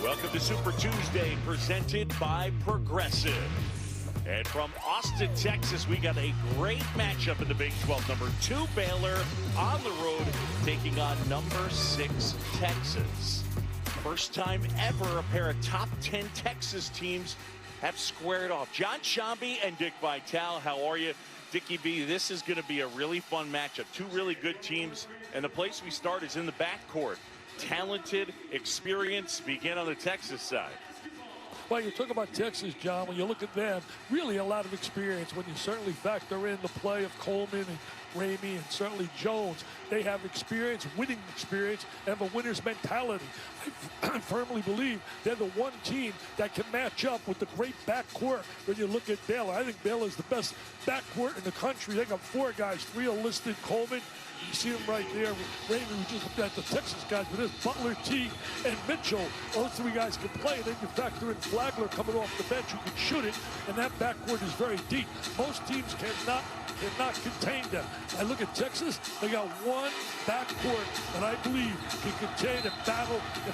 Welcome to Super Tuesday, presented by Progressive. And from Austin, Texas, we got a great matchup in the Big 12. Number 2, Baylor, on the road, taking on number 6, Texas. First time ever a pair of top 10 Texas teams have squared off. John Shambi and Dick Vitale, how are you? Dickie B, this is going to be a really fun matchup. Two really good teams, and the place we start is in the backcourt. Talented, experience, begin on the Texas side. Well, you talk about Texas, John. When you look at them, really a lot of experience. When you certainly factor in the play of Coleman and Ramey and certainly Jones, they have experience, winning experience, and a winner's mentality. I firmly believe they're the one team that can match up with the great backcourt when you look at Baylor. I think Baylor's the best backcourt in the country. They got 4 guys, 3 are listed. Coleman, you see him right there. Ramey, we just looked at the Texas guys, but there's Butler, T, and Mitchell. Those 3 guys can play. Then you factor in Flagler coming off the bench who can shoot it, and that backcourt is very deep. Most teams cannot contain them. I look at Texas, they got one backcourt that I believe can contain and battle the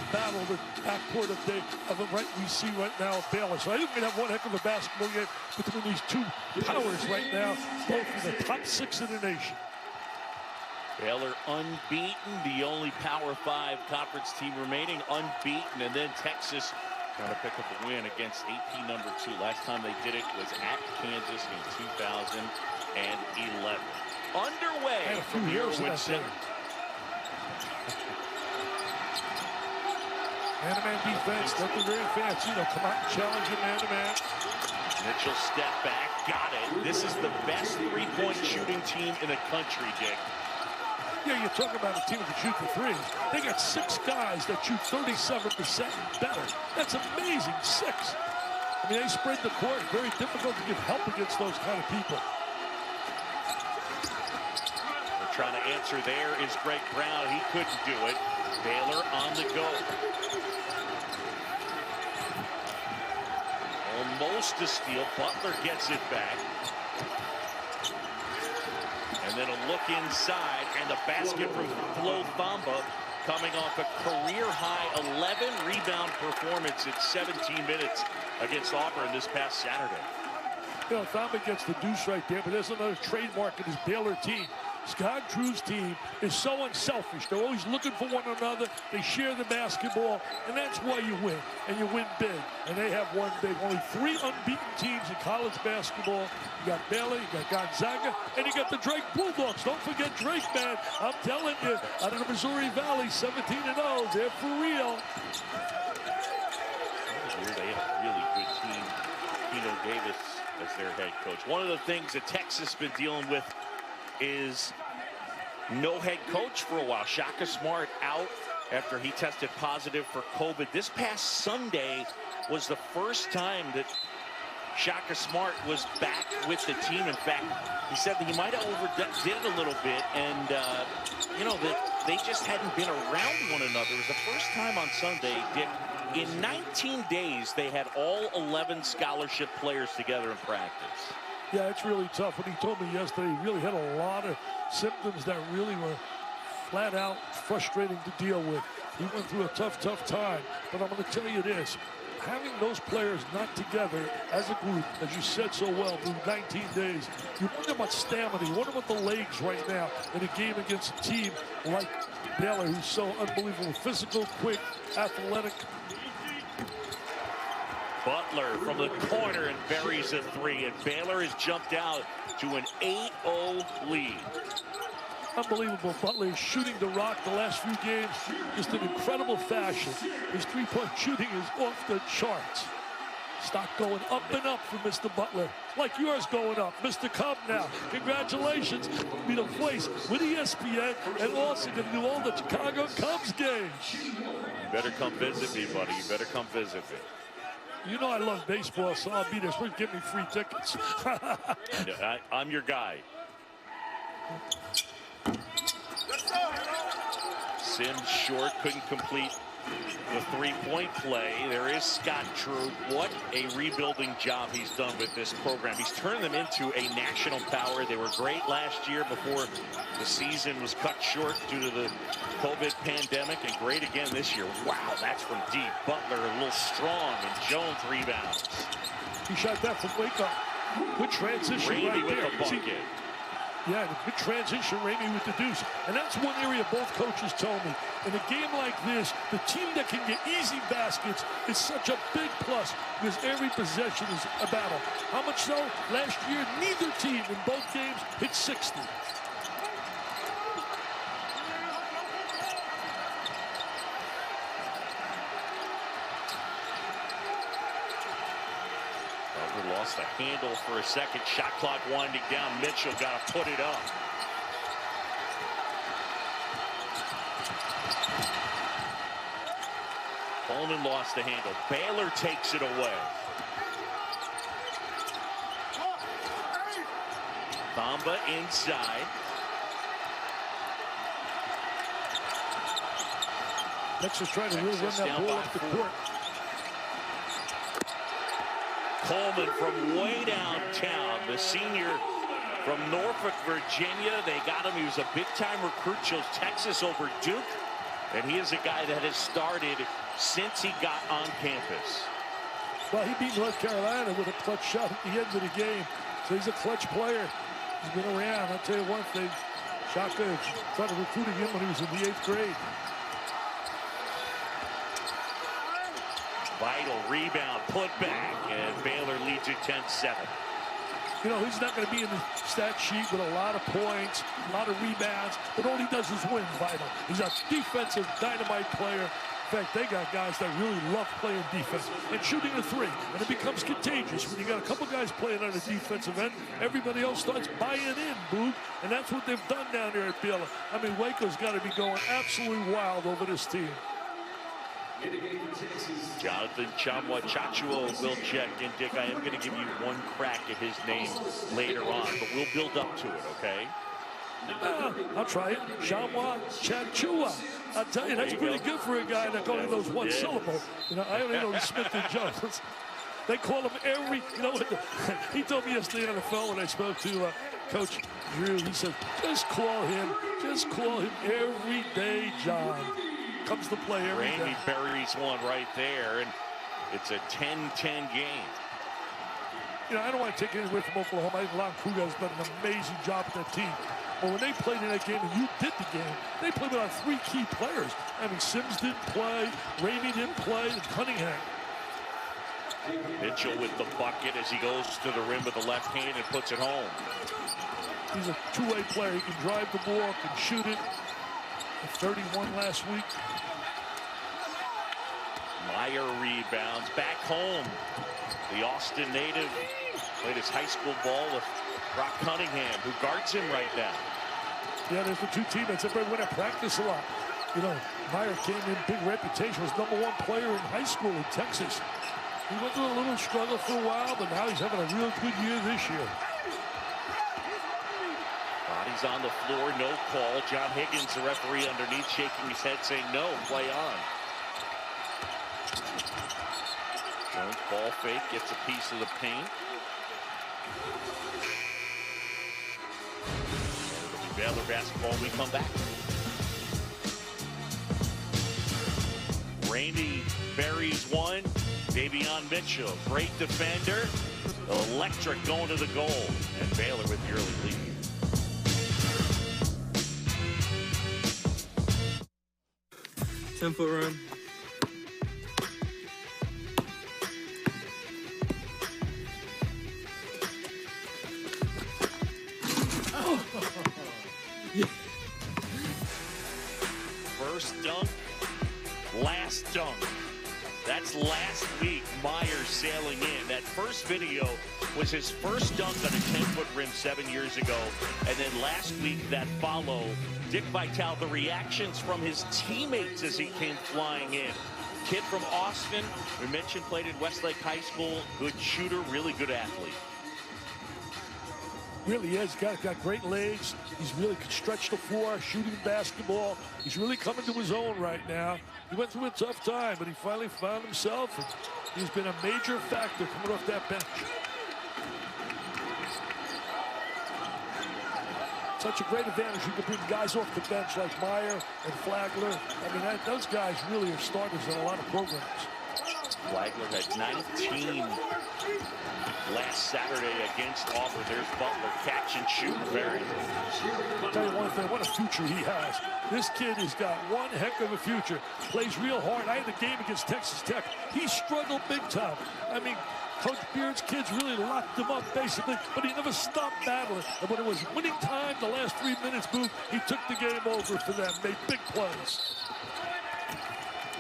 backcourt of right we see right now at Baylor. So I think we're going to have one heck of a basketball game between these 2 powers right now, both in the top 6 in the nation. Baylor unbeaten, the only Power 5 conference team remaining unbeaten, and then Texas trying to pick up a win against AP number 2. Last time they did it was at Kansas in 2011. Underway from Yearwood Center. Man-to-man defense, nothing very fancy. They'll come out and challenge you man-to-man. Mitchell step back, got it. This is the best three-point shooting team in the country, Dick. Yeah, you're talking about a team that can shoot for threes. They got 6 guys that shoot 37% better. That's amazing, 6. I mean, they spread the court. Very difficult to get help against those kind of people. They're trying to answer there is Greg Brown. He couldn't do it. Baylor on the go. Almost a steal. Butler gets it back. And then a look inside, and the basket from Flo Thamba coming off a career-high 11-rebound performance in 17 minutes against Auburn this past Saturday. You know, Thamba gets the deuce right there, but there's another trademark in his Baylor team. Scott Drew's team is so unselfish. They're always looking for one another. They share the basketball, and that's why you win. And you win big. And they have won big. Only 3 unbeaten teams in college basketball. You got Baylor, you got Gonzaga, and you got the Drake Bulldogs. Don't forget Drake, man. I'm telling you, out of the Missouri Valley, 17-0. They're for real. They have a really good team. Pino Davis as their head coach. One of the things that Texas has been dealing with is no head coach for a while. Shaka Smart out after he tested positive for COVID. This past Sunday was the first time that Shaka Smart was back with the team. In fact, he said that he might have overdid it a little bit, and you know, that they just hadn't been around one another. It was the first time on Sunday, Dick, in 19 days they had all 11 scholarship players together in practice. Yeah, it's really tough. When he told me yesterday, he really had a lot of symptoms that really were flat out frustrating to deal with. He went through a tough time. But I'm going to tell you this. Having those players not together as a group, as you said so well, through 19 days, you wonder about stamina. You wonder about the legs right now in a game against a team like Baylor, who's so unbelievable, physical, quick, athletic. Butler from the corner and buries a 3, and Baylor has jumped out to an 8-0 lead. Unbelievable. Butler is shooting the rock the last few games just in incredible fashion. His 3-point shooting is off the charts. Stock going up and up for Mr. Butler, like yours going up. Mr. Cub now, congratulations. Be the voice with ESPN and also going to do all the Chicago Cubs games. You better come visit me, buddy. You better come visit me. You know I love baseball, so I'll be there. So give me free tickets. I'm your guy. Sims short, couldn't complete the three-point play. There is Scott Drew. What a rebuilding job he's done with this program. He's turned them into a national power. They were great last year before the season was cut short due to the COVID pandemic, and great again this year. Wow, that's from deep. Butler a little strong, and Jones rebounds. He shot that from Waco. Good transition Ramey right with there. the bucket. See, yeah, good transition, Ramey with the deuce. And that's one area both coaches told me. In a game like this, the team that can get easy baskets is such a big plus because every possession is a battle. How much so? Last year, neither team in both games hit 60. Lost the handle for a second. Shot clock winding down. Mitchell got to put it up. Coleman lost the handle. Baylor takes it away. Thamba inside. Texas trying to really run that ball up the court. Coleman from way downtown, the senior from Norfolk, Virginia. They got him. He was a big-time recruit. Chose Texas over Duke. And he is a guy that has started since he got on campus. Well, he beat North Carolina with a clutch shot at the end of the game. So he's a clutch player. He's been around. I'll tell you one thing. Shaka started recruiting him when he was in the 8th grade. Vital rebound, put back, and Baylor leads it 10-7. You know, he's not going to be in the stat sheet with a lot of points, a lot of rebounds, but all he does is win, Vital. He's a defensive dynamite player. In fact, they got guys that really love playing defense and shooting a three, and it becomes contagious. When you got a couple guys playing on the defensive end, everybody else starts buying in, Boog, and that's what they've done down there at Baylor. I mean, Waco's got to be going absolutely wild over this team. Jonathan Chachua will check in. Dick, I am going to give you one crack at his name later on, but we'll build up to it, okay? I'll try it. Shamwa Chachua. I'll tell you, that's pretty good for a guy that only knows one syllable. You know, I only know Smith and Jones. They call him every, you know, he told me yesterday on the phone when I spoke to Coach Drew, he said, just call him every day, John. Comes to play every day. Ramey buries one right there, and it's a 10-10 game. You know, I don't want to take anything away from Oklahoma. I think Lon Kruger has done an amazing job with that team. But when they played in that game, and you did the game, they played without 3 key players. I mean, Sims didn't play, Ramey didn't play, and Cunningham. Mitchell with the bucket as he goes to the rim with the left hand and puts it home. He's a two-way player. He can drive the ball, can shoot it. 31 last week. Meyer rebounds back home. The Austin native played his high school ball with Brock Cunningham, who guards him right now. Yeah, there's the two teammates. Everybody went to practice a lot. You know, Meyer came in, big reputation, was #1 player in high school in Texas. He went through a little struggle for a while, but now he's having a real good year this year. Bodies on the floor, no call. John Higgins, the referee, underneath, shaking his head, saying no, play on. Jones ball fake, gets a piece of the paint. It'll be Baylor basketball when we come back. Ramey buries one. Davion Mitchell, great defender. Electric going to the goal. And Baylor with the early lead. Ten-foot run. Yeah. First dunk, last dunk. That's last week, Meyer sailing in. That first video was his first dunk on a 10-foot rim 7 years ago. And then last week, that follow, Dick Vitale, the reactions from his teammates as he came flying in. Kid from Austin, we mentioned, played at Westlake High School. Good shooter, really good athlete. Really is. Got great legs. He's really can stretch the floor, shooting basketball. He's really coming to his own right now. He went through a tough time, but he finally found himself, and he's been a major factor coming off that bench. Such a great advantage. You can bring guys off the bench like Meyer and Flagler. I mean, those guys really are starters in a lot of programs. Flagler had 19 last Saturday against Auburn. There's Butler, catch and shoot. Very. I'll tell you one thing, what a future he has. This kid has got one heck of a future. Plays real hard. I had a game against Texas Tech. He struggled big time. I mean, Coach Beard's kids really locked him up, basically, but he never stopped battling. And when it was winning time, the last 3 minutes, boom, he took the game over for them, made big plays.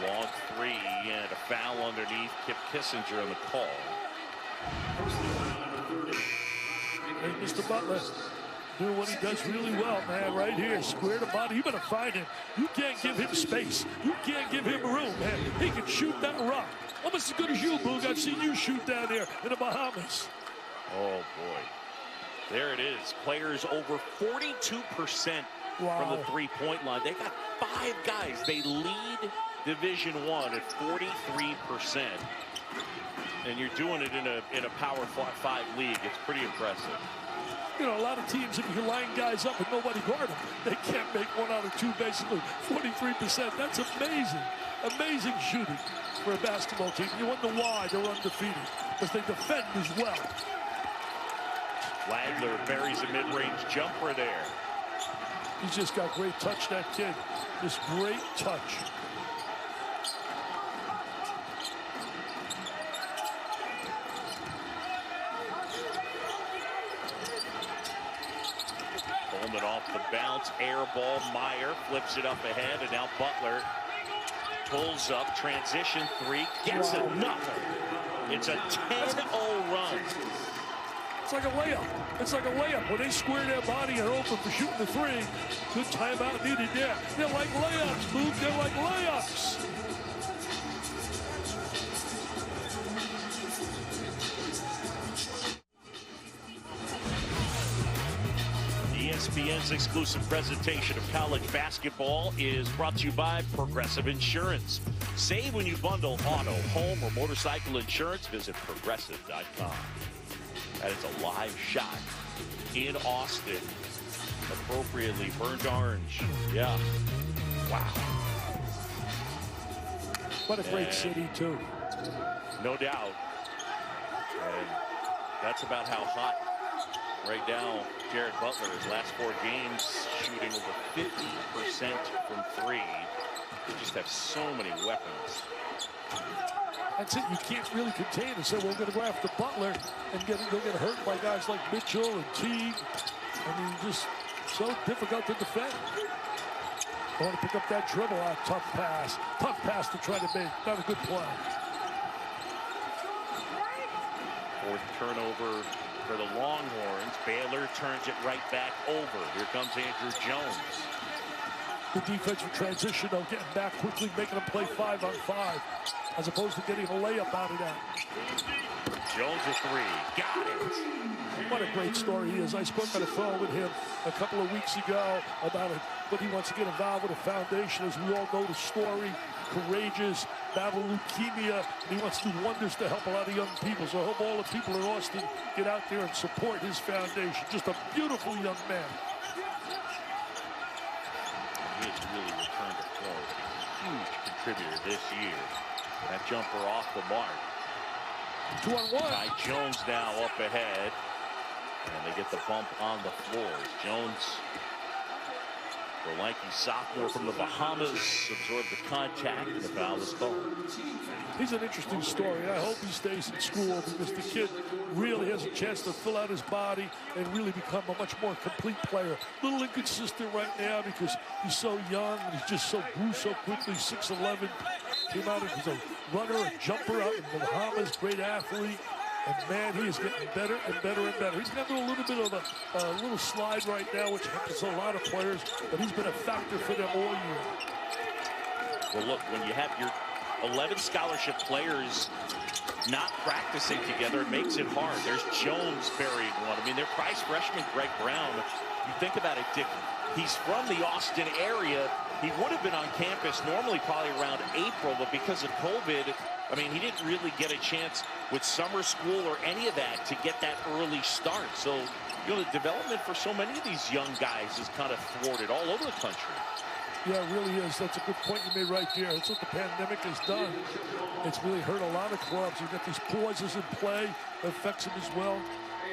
Long three and a foul underneath. Kip Kissinger on the call. Hey, Mr. Butler doing what he does really well, man, right here. Square the body. You better find him. You can't give him space. You can't give him room, man. He can shoot that rock. Almost as good as you, Boog. I've seen you shoot down there in the Bahamas. Oh, boy. There it is. Players over 42% from the three-point line. They got 5 guys. They lead Division I at 43%. And you're doing it in a Power 5 league. It's pretty impressive. You know, a lot of teams, if you line guys up and nobody guard them, they can't make 1 out of 2, basically. 43%. That's amazing. Amazing shooting for a basketball team. You wonder why they're undefeated, because they defend as well. Flagler buries a mid-range jumper there. He's just got great touch, that kid. Just great touch. Coleman off the bounce, air ball. Meyer flips it up ahead, and now Butler pulls up, transition 3, gets enough. It's a 10-0 run. It's like a layup. It's like a layup. When they square their body and are open for shooting the 3, good timeout needed there. They're like layups, Luke. They're like layups. ESPN's exclusive presentation of college basketball is brought to you by Progressive Insurance. Save when you bundle auto, home, or motorcycle insurance. Visit progressive.com. That is a live shot in Austin. Appropriately burned orange. Yeah. Wow. What a great city, too. No doubt. And that's about how hot right now Jared Butler, his last 4 games, shooting over 50% from 3. They just have so many weapons. That's it. You can't really contain and say, well, we're going to go after Butler and they'll get hurt by guys like Mitchell and Teague. I mean, just so difficult to defend. I want to pick up that dribble out. Tough pass. Tough pass to try to make. Not a good play. 4th turnover for the Longhorns. Baylor turns it right back over. Here comes Andrew Jones. Good defensive transition, though, getting back quickly, making them play 5-on-5, as opposed to getting a layup out of that. Jones a 3. Got it. What a great story he is. I spoke on the phone with him a couple of weeks ago about what he wants to get involved with a foundation. As we all know the story, courageous, battled leukemia, and he wants to do wonders to help a lot of young people. So I hope all the people in Austin get out there and support his foundation. Just a beautiful young man. He has really returned to form. Huge contributor this year. That jumper off the mark. 2-on-1. Ty Jones now up ahead. And they get the bump on the floors. Jones, the lanky sophomore from the Bahamas, absorbed the contact, and the foul is called. He's an interesting story. I hope he stays in school, because the kid really has a chance to fill out his body and really become a much more complete player. A little inconsistent right now because he's so young and he's just grew so quickly. 6'11", came out as a runner, a jumper out in the Bahamas, great athlete. And, man, he is getting better and better and better. He's going to do a little bit of a little slide right now, which happens to a lot of players, but he's been a factor for them all year. Well, look, when you have your 11 scholarship players not practicing together. It makes it hard. There's Jones burying one. I mean, their prize freshman, Greg Brown, you think about it, Dick, he's from the Austin area. He would have been on campus normally probably around April, but because of COVID, I mean, he didn't really get a chance with summer school or any of that to get that early start. So, you know, the development for so many of these young guys is kind of thwarted all over the country. Yeah, it really is. That's a good point you made right there. That's what the pandemic has done. It's really hurt a lot of clubs. You've got these pauses in play that affects them as well.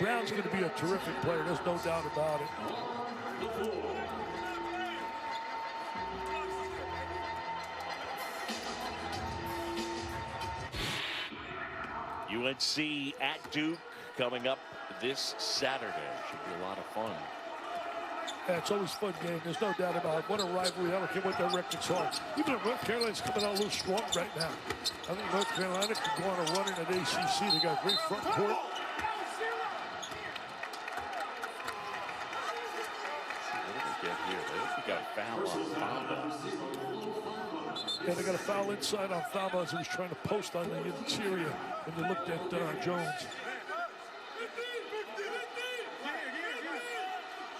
Brown's going to be a terrific player. There's no doubt about it. UNC at Duke coming up this Saturday. Should be a lot of fun. Yeah, it's always a fun game. There's no doubt about it. What a rivalry. I don't care what their records are. Even if North Carolina's coming out a little strong right now. I think North Carolina could go on a run in at ACC. They got a great front court. What did we get here? They got a foul on Thamba. Yeah, they got a foul inside on Thamba as he was trying to post on the interior when they looked at Jones.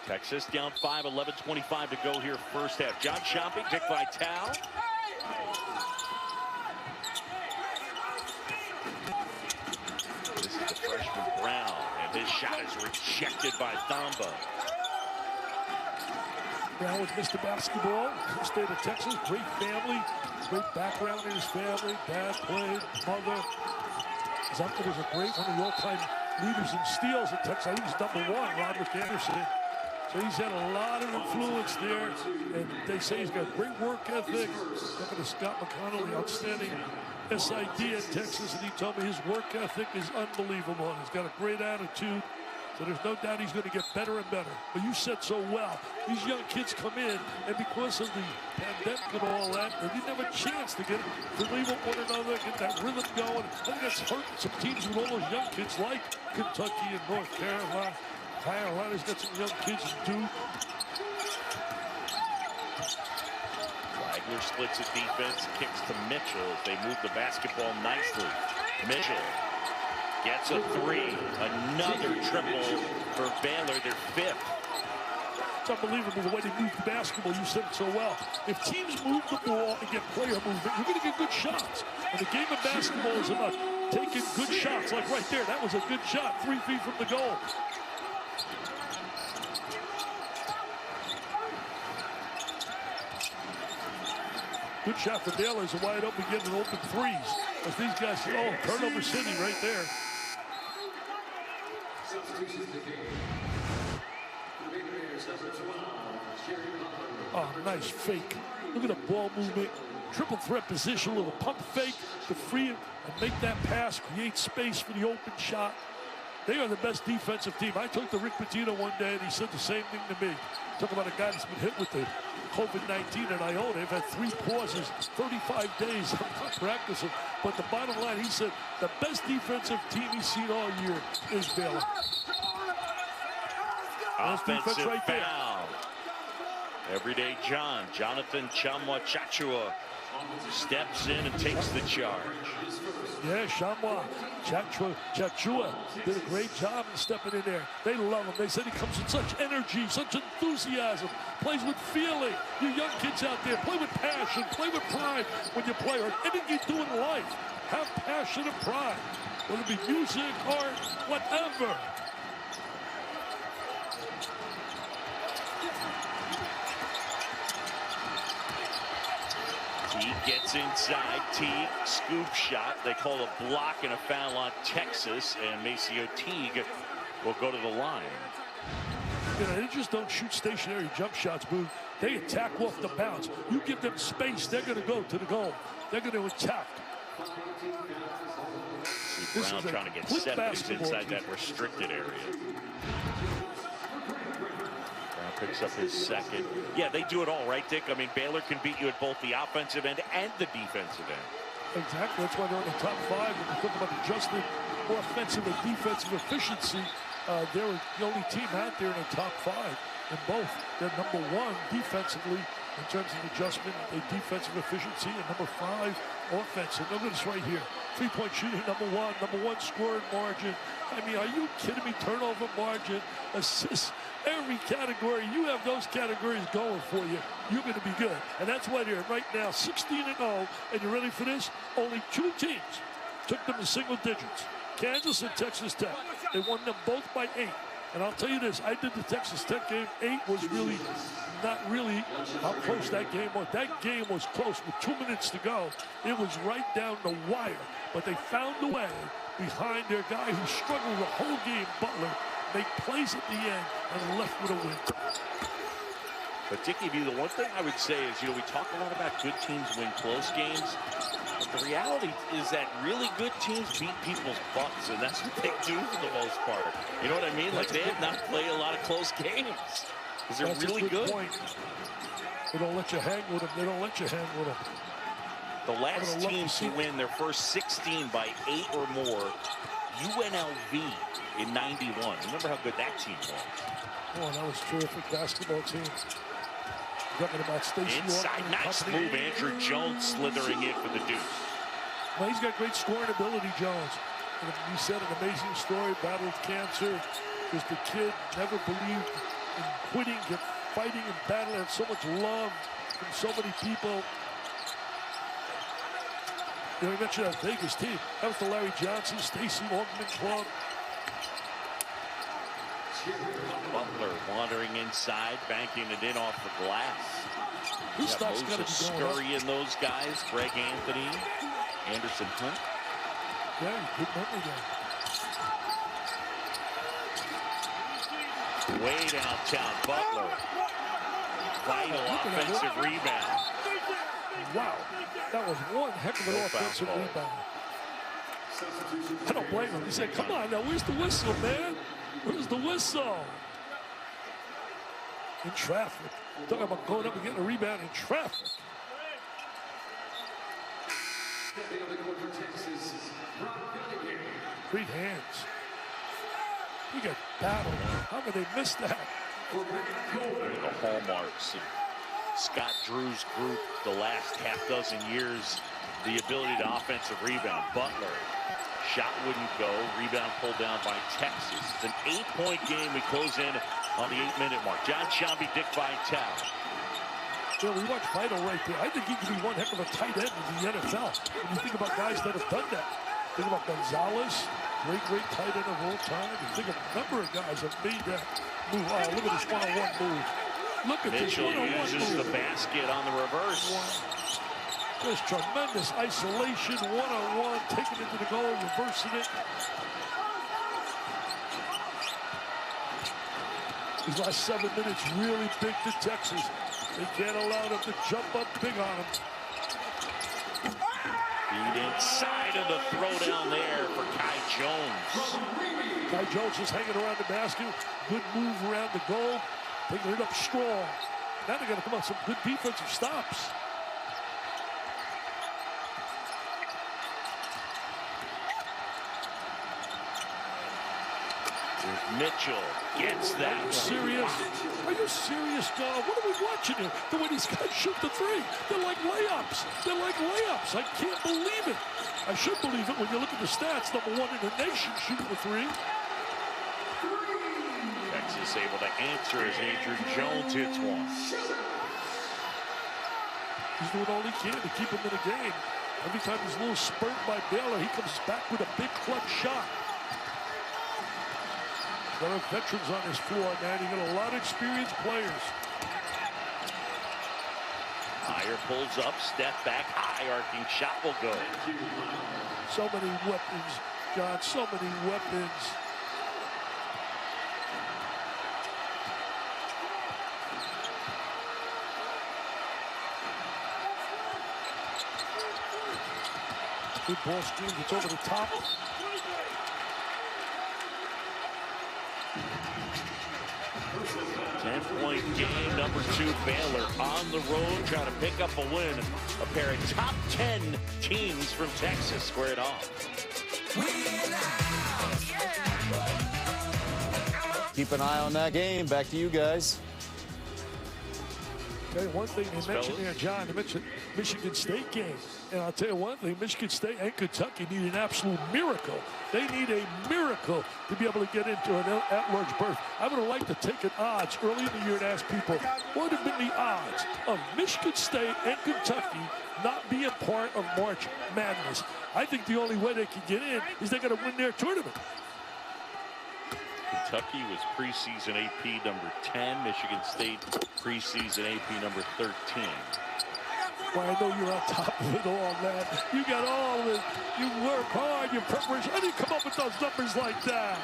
Texas down 5, 11:25 to go here first half. John Shopping, Dick Vitale. This is the freshman Brown, and his shot is rejected by Thamba. Brown was Mr. Basketball, state of Texas, great family, great background in his family. Dad played, mother. His uncle was a great one of the all-time leaders in steals at Texas. I think he's number 1, Roderick Anderson. So he's had a lot of influence there, and they say he's got great work ethic. Talking to Scott McConnell, the outstanding SID at Texas, and he told me his work ethic is unbelievable. He's got a great attitude, so there's no doubt he's going to get better and better. But you said so well, these young kids come in, and because of the pandemic and all that, they didn't have a chance to get familiar with one another, get that rhythm going. I think that's hurting some teams with all those young kids like Kentucky and North Carolina. Carolina's got some young kids in Duke. Wagner splits his defense, kicks to Mitchell as they move the basketball nicely. Mitchell gets a 3. Another triple for Baylor, their 5th. It's unbelievable the way they move the basketball. You said it so well. If teams move the ball and get player movement, you're going to get good shots. And the game of basketball is about taking good shots. Like right there, that was a good shot, 3 feet from the goal. Good shot for Baylor. Is a wide open, getting open threes. As these guys, turnover city right there. Oh, nice fake. Look at the ball movement. Triple threat position, a little pump fake to free it and make that pass, create space for the open shot. They are the best defensive team. I talked to Rick Pitino one day, and he said the same thing to me. Talk about a guy that's been hit with the COVID-19 at Iona. They've had 3 pauses, 35 days of not practicing. But the bottom line, he said, the best defensive team he's seen all year is Baylor. Offensive right foul. Everyday Jonathan Chachua steps in and takes the charge. Yeah, Chachua did a great job in stepping in there. They love him. They said he comes with such energy, such enthusiasm, plays with feeling. You young kids out there, play with passion, play with pride when you play, or anything you do in life. Have passion and pride, whether it be music, art, whatever. Teague gets inside. Teague, scoop shot. They call a block and a foul on Texas, and Maceo Teague will go to the line. You know, they just don't shoot stationary jump shots, Boo. They attack off the bounce. You give them space, they're going to go to the goal. They're going to attack. See Brown trying to get set inside that restricted area. Picks up his 2nd. Yeah, they do it all, right, Dick? I mean, Baylor can beat you at both the offensive end and the defensive end. Exactly. That's why they're in the top 5. When you talk about adjusted offensive and defensive efficiency, they're the only team out there in the top 5 in both. They're number 1 defensively in terms of adjustment, a defensive efficiency, and number 5, offense. And look at this right here. 3-point shooting, number 1 scoring margin. I mean, are you kidding me? Turnover margin, assists, every category. You have those categories going for you. You're going to be good. And that's what here. Right now, 16-0. And you ready for this? Only 2 teams took them to single digits. Kansas and Texas Tech. They won them both by 8. And I'll tell you this, I did the Texas Tech game. 8 was really not really how close that game was. That game was close with 2 minutes to go. It was right down the wire. But they found a way behind their guy who struggled the whole game, Butler, make plays at the end and left with a win. But Dickie, the one thing I would say is, we talk a lot about good teams win close games. But the reality is that really good teams beat people's butts, and that's what they do for the most part. You know what I mean? Like, they have not played a lot of close games because they're really good. Point. They don't let you hang with them. They don't let you hang with them. The last teams to win their first 16 by 8 or more, UNLV in '91. Remember how good that team was? Oh, that was a terrific basketball team. Talking about Stacey inside, nice move. Andrew Jones slithering in for the Deuce. Well, he's got great scoring ability, Jones. And you said an amazing story, battled cancer. Because the kid never believed in quitting, kept fighting and battling, had so much love from so many people. You mentioned that Vegas team. That was the Larry Johnson, Stacey Ortman club. Butler wandering inside, banking it in off the glass. Who's got to be going Scurry in those guys. Greg Anthony, Anderson Hunt. Yeah, good memory there. Way downtown, Butler. Vital offensive rebound. Wow, that was one heck of an offensive rebound. I don't blame him. He said, come on now, where's the whistle, man? Where's the whistle? In traffic. Talking about going up and getting a rebound in traffic. Great hands. He got battled. How could they miss that? The hallmarks of Scott Drew's group the last half dozen years, the ability to offensive rebound. Butler. Shot wouldn't go. Rebound pulled down by Texas. It's an 8-point game. We close in on the 8-minute mark. John Shambi, Dick Vitale. Yeah, we watch Vital right there. I think he could be one heck of a tight end in the NFL. When you think about guys that have done that. Think about Gonzalez, great tight end of all time. You think of a number of guys that made that move. Oh, look at this one-on-one move. Look at Mitchell this one-on-one uses move. the basket on the reverse. There's tremendous isolation, one-on-one, taking it to the goal, reversing it. These last 7 minutes really big to Texas. They can't allow them to jump up big on them. Feed inside of the throwdown there for Kai Jones. Kai Jones just hanging around the basket. Good move around the goal. Taking it up strong. Now they're going to come out some good defensive stops. Mitchell gets that. Are you serious? Are you serious, John? What are we watching here? The way these guys shoot the three. They're like layups. They're like layups. I can't believe it. I should believe it when you look at the stats. #1 in the nation shooting the three. Texas able to answer as Andrew Jones hits one. He's doing all he can to keep him in the game. Every time he's a little spurt by Baylor, he comes back with a big clutch shot. There are veterans on this floor, man. You got a lot of experienced players. Meyer pulls up, step back, high arcing shot will go. So many weapons, John, so many weapons. Good ball screen, gets over the top. Ten-point game, #2 Baylor on the road, trying to pick up a win. A pair of top 10 teams from Texas squared off. Keep an eye on that game. Back to you guys. Okay, one thing they mentioned there, John, they mentioned Michigan State game. And I'll tell you one thing, Michigan State and Kentucky need an absolute miracle. They need a miracle to be able to get into an at-large berth. I would have liked to take an odds early in the year and ask people, what would have been the odds of Michigan State and Kentucky not being part of March Madness? I think the only way they can get in is they got to win their tournament. Kentucky was preseason AP number 10. Michigan State preseason AP number 13. Well, I know you're on top of it all, man. You got all of it. You work hard, your preparation. How do you come up with those numbers like that?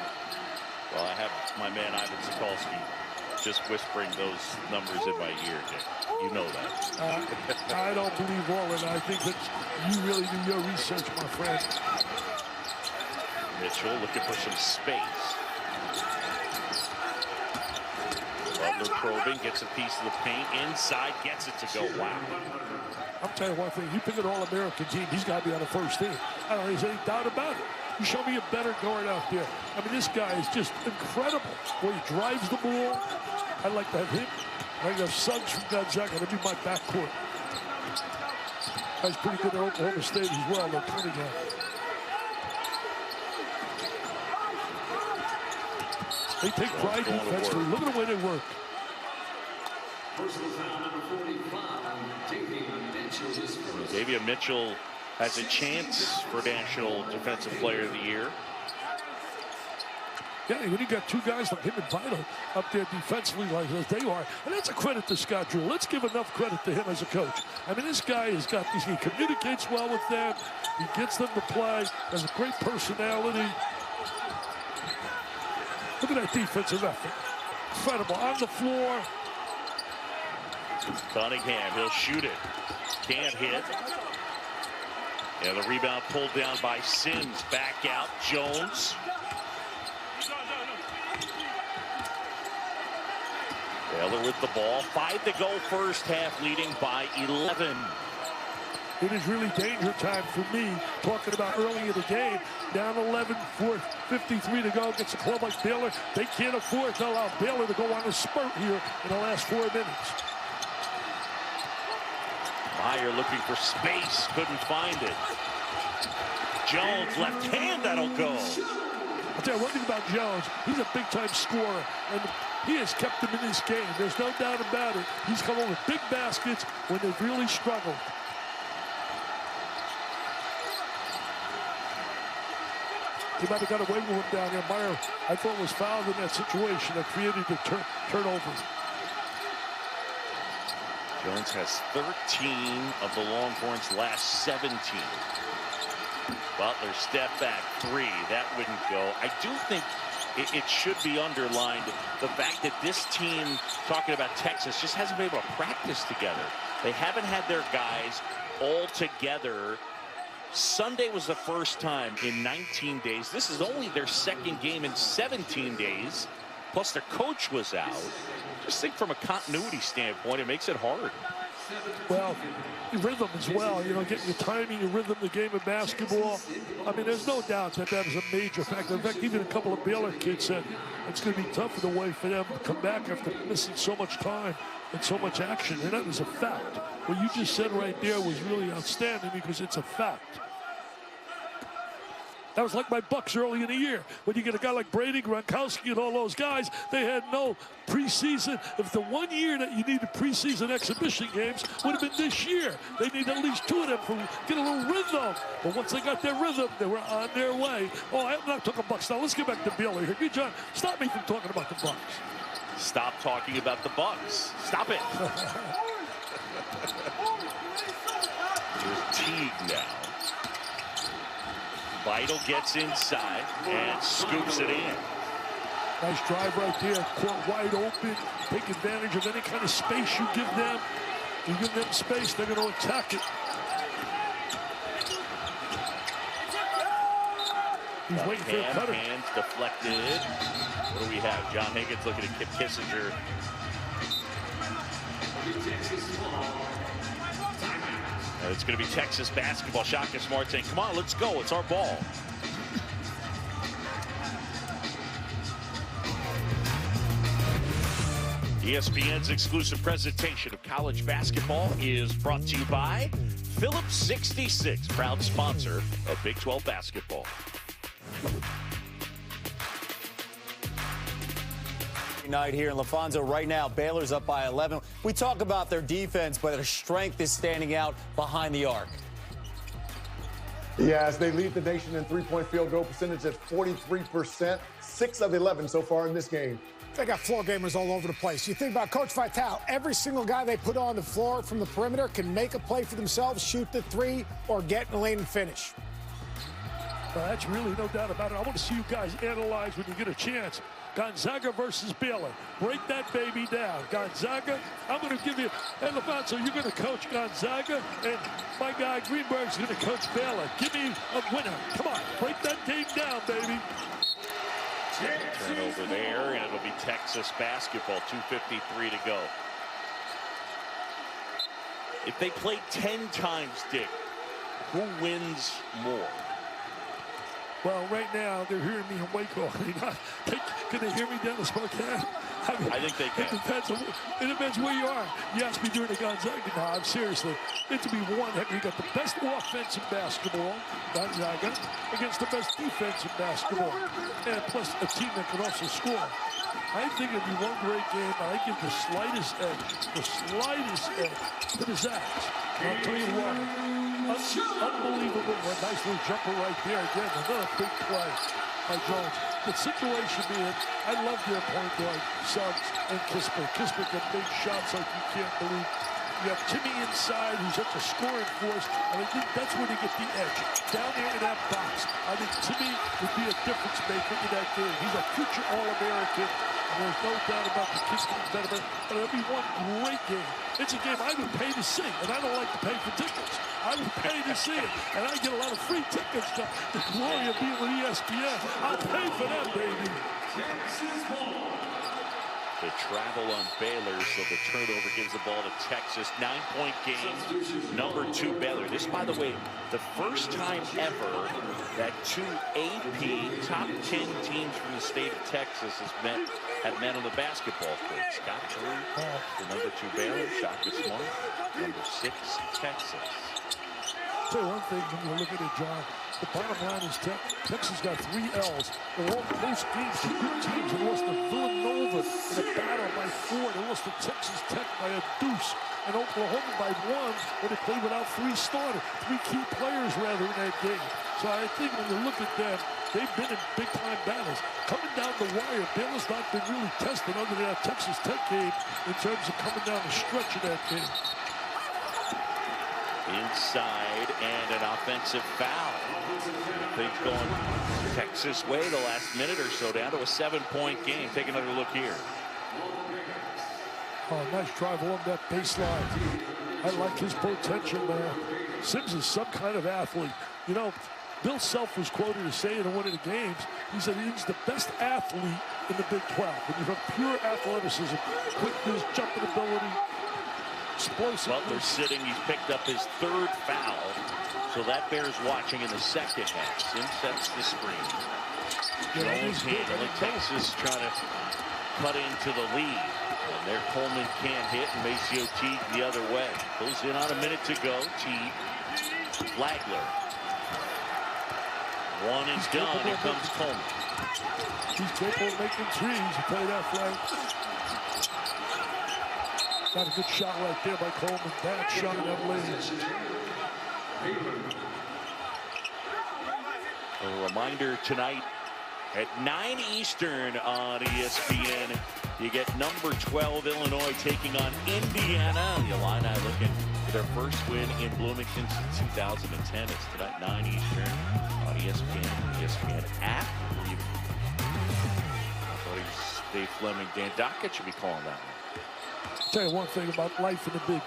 Well, I have my man Ivan Sikorski just whispering those numbers in my ear, Dick. You know that. I don't believe all of it. I think that you really do your research, my friend. Mitchell looking for some space. Butler probing, gets a piece of the paint inside, gets it to go. Wow. I'm telling you one thing, you pick an All-American team, he's got to be on the first team. I don't think there's any doubt about it. You show me a better guard out there. I mean, this guy is just incredible. Where he drives the ball. I'd like to have him. I'd like to have Suggs from Gonzaga. That'd be my backcourt. Guy's pretty good at Oklahoma State as well, though, Cunningham. They take pride defensively. Look at the way they work. Xavier Mitchell has a chance for National Defensive Player of the Year. Yeah, when you got two guys like him and Vital up there defensively like they are, and that's a credit to Scott Drew. Let's give enough credit to him as a coach. I mean, this guy has got these. He communicates well with them. He gets them to play. Has a great personality. Look at that defensive effort. Incredible. On the floor. Cunningham, he'll shoot it. Can't hit. And the rebound pulled down by Sims. Back out, Jones. Baylor with the ball. 5 to go first half, leading by 11. It is really danger time for me, talking about early in the game. Down 11, 53 to go against a club like Baylor. They can't afford to allow Baylor to go on a spurt here in the last 4 minutes. Meyer looking for space, couldn't find it. Jones, left hand, that'll go. I'll tell you one thing about Jones, he's a big-time scorer, and he has kept them in this game. There's no doubt about it. He's come over big baskets when they've really struggled. He might have got away with him down there. Meyer, I thought, was fouled in that situation that created the turnover. Jones has 13 of the Longhorns' last 17. Butler step back 3. That wouldn't go. I do think it should be underlined the fact that this team, talking about Texas, just hasn't been able to practice together. They haven't had their guys all together. Sunday was the first time in 19 days. This is only their second game in 17 days. Plus their coach was out. Just think from a continuity standpoint, it makes it hard. Well, rhythm as well, you know, getting your timing, your rhythm, the game of basketball. I mean, there's no doubt that that is a major factor. In fact, even a couple of Baylor kids said it's going to be tough in a way for them to come back after missing so much time and so much action. And that is a fact. What you just said right there was really outstanding because it's a fact. That was like my Bucks early in the year. When you get a guy like Brady, Gronkowski, and all those guys, they had no preseason. If the 1 year that you needed preseason exhibition games would have been this year, they need at least 2 of them to get a little rhythm. But once they got their rhythm, they were on their way. Oh, I'm not talking Bucks now. Let's get back to Baylor here. Good, John, stop me from talking about the Bucks. Stop talking about the Bucks. Stop it. Here's Teague now. Vital gets inside and scoops it in. Nice drive right there. Court wide open. Take advantage of any kind of space you give them. You give them space, they're going to attack it. He's waiting for the cutter. Hands deflected. What do we have? John Higgins looking at Kip Kissinger. And it's going to be Texas basketball. Shaka Smart saying, come on, let's go. It's our ball. ESPN's exclusive presentation of college basketball is brought to you by Phillips 66, proud sponsor of Big 12 basketball. Night here in LaFonso right now. Baylor's up by 11. We talk about their defense, but their strength is standing out behind the arc. Yes, they lead the nation in three-point field goal percentage at 43%, 6 of 11 so far in this game. They got floor gamers all over the place. You think about Coach Vitale, every single guy they put on the floor from the perimeter can make a play for themselves, shoot the three, or get in the lane and finish. Well, that's really no doubt about it. I want to see you guys analyze when you get a chance. Gonzaga versus Baylor. Break that baby down. Gonzaga, I'm going to give you, hey, LaFonso, you're going to coach Gonzaga, and my guy Greenberg's going to coach Baylor. Give me a winner. Come on, break that game down, baby. Turnover there, and it'll be Texas basketball, 2:53 to go. If they play 10 times, Dick, who wins more? Well, right now, they're hearing me in Waco. Can they hear me down the Spokane? I think they can. It depends where you are. You asked me during the Gonzaga. No, I'm seriously. It's to be one. You got the best offense in basketball, Gonzaga, against the best defense in basketball, and plus a team that can also score. I think it'll be one great game, and I give the slightest edge to the Zags. I'll tell you what. Unbelievable. A nice little jumper right there. Again, another big play by Jones. The situation being, I love their point guard, Suggs and Kispert. Kispert can make shots like you can't believe. You have Timmy inside, who's such a scoring force, and I think that's where they get the edge. Down there in that box, I think Timmy would be a difference maker in that game. He's a future All-American. There's no doubt about the kid's getting better, but it'll be one great game. It's a game I would pay to see, and I don't like to pay for tickets. I would pay to see it, and I get a lot of free tickets to the glory of being with ESPN. I'll pay for that, baby. The travel on Baylor, so the turnover gives the ball to Texas. 9-point game, number 2 Baylor. This, by the way, the first time ever that 2 AP top 10 teams from the state of Texas have met on the basketball court. Scott Drew, the number 2 Baylor, Shaka Smart, number 6 Texas. I'll tell you one thing when you look at it, John. The bottom line is Texas got 3 L's. They're all close games to good teams. They lost to Villanova in a battle by 4. They lost to Texas Tech by a deuce. And Oklahoma by 1 when they played without 3 starters. 3 key players, rather, in that game. So I think when you look at them, they've been in big-time battles. Coming down the wire, Baylor's not been really tested other than that Texas Tech game in terms of coming down the stretch of that game. Inside, and an offensive foul. Things going Texas way the last minute or so, down to a 7-point game. Take another look here. Oh, nice drive along that baseline. I like his potential, man. Sims is some kind of athlete. You know, Bill Self was quoted as saying in one of the games, he said he's the best athlete in the Big 12. When you have pure athleticism, quickness, jumping ability, explosive. Butler sitting, he's picked up his 3rd foul. So that bears watching in the second half. Sims sets the screen. Jones handling Texas trying to cut into the lead. And there Coleman can't hit, and Maceo Teague the other way. Goes in on a minute to go. Teague, Flagler. One is done. Here comes Coleman. He's capable of making threes. You play that flag. Got a good shot right there by Coleman. Bad shot in that lane. A reminder tonight at 9 Eastern on ESPN. You get number 12 Illinois taking on Indiana. The Illini looking for their first win in Bloomington since 2010. It's tonight 9 Eastern on ESPN, ESPN app. I thought he was Dave Fleming. Dan Dockett should be calling that one. I'll tell you one thing about life in the Big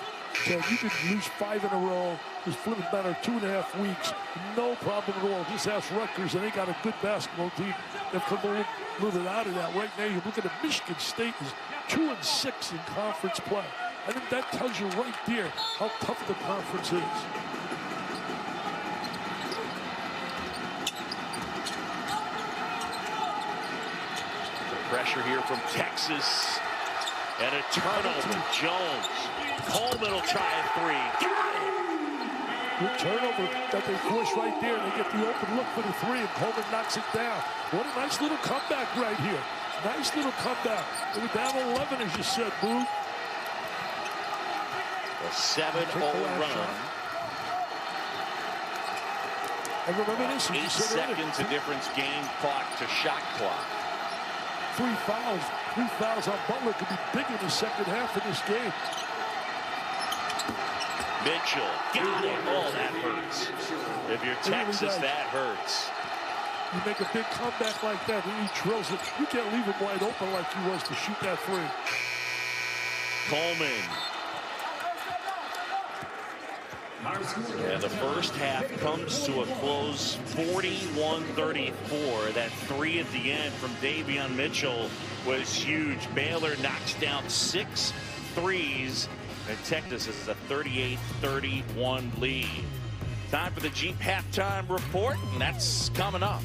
12. You could lose 5 in a row. Just flip it matter of 2.5 weeks. No problem at all. Just ask Rutgers, and they got a good basketball team. They've come a little bit out of that. Right now, you look at it, Michigan State is 2-6 in conference play. I think that tells you right there how tough the conference is. The pressure here from Texas. And a turnover. Jones. Coleman will try a three. Got it. Good turnover that they force right there. They get the open look for the three, and Coleman knocks it down. What a nice little comeback right here. Nice little comeback. They were down 11, as you said, Boo. A 7-0 run. And remember this, 8 seconds of difference, game clock to shot clock. 3 fouls. 3 fouls on Butler could be big in the second half of this game. Mitchell, got it. Oh, that hurts. If you're Texas, that hurts. You make a big comeback like that, and he drills it. You can't leave him wide open like he was to shoot that three. Coleman. And the first half comes to a close, 41-34. That three at the end from Davion Mitchell was huge. Baylor knocks down 6 threes, and Texas is a 38-31 lead. Time for the Jeep halftime report, and that's coming up.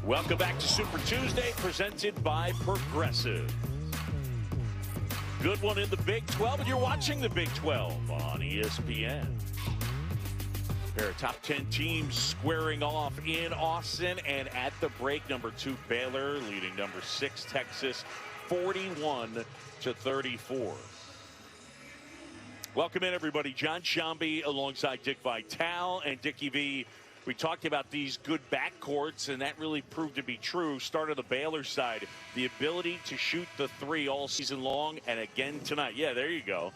Welcome back to Super Tuesday, presented by Progressive. Good one in the Big 12, and you're watching the Big 12 on ESPN. There are top 10 teams squaring off in Austin, and at the break, number 2 Baylor leading number 6 Texas 41-34. Welcome in, everybody. John Shambi alongside Dick Vitale and Dickie V. We talked about these good backcourts, and that really proved to be true. Start of the Baylor side, the ability to shoot the three all season long, and again tonight. Yeah, there you go.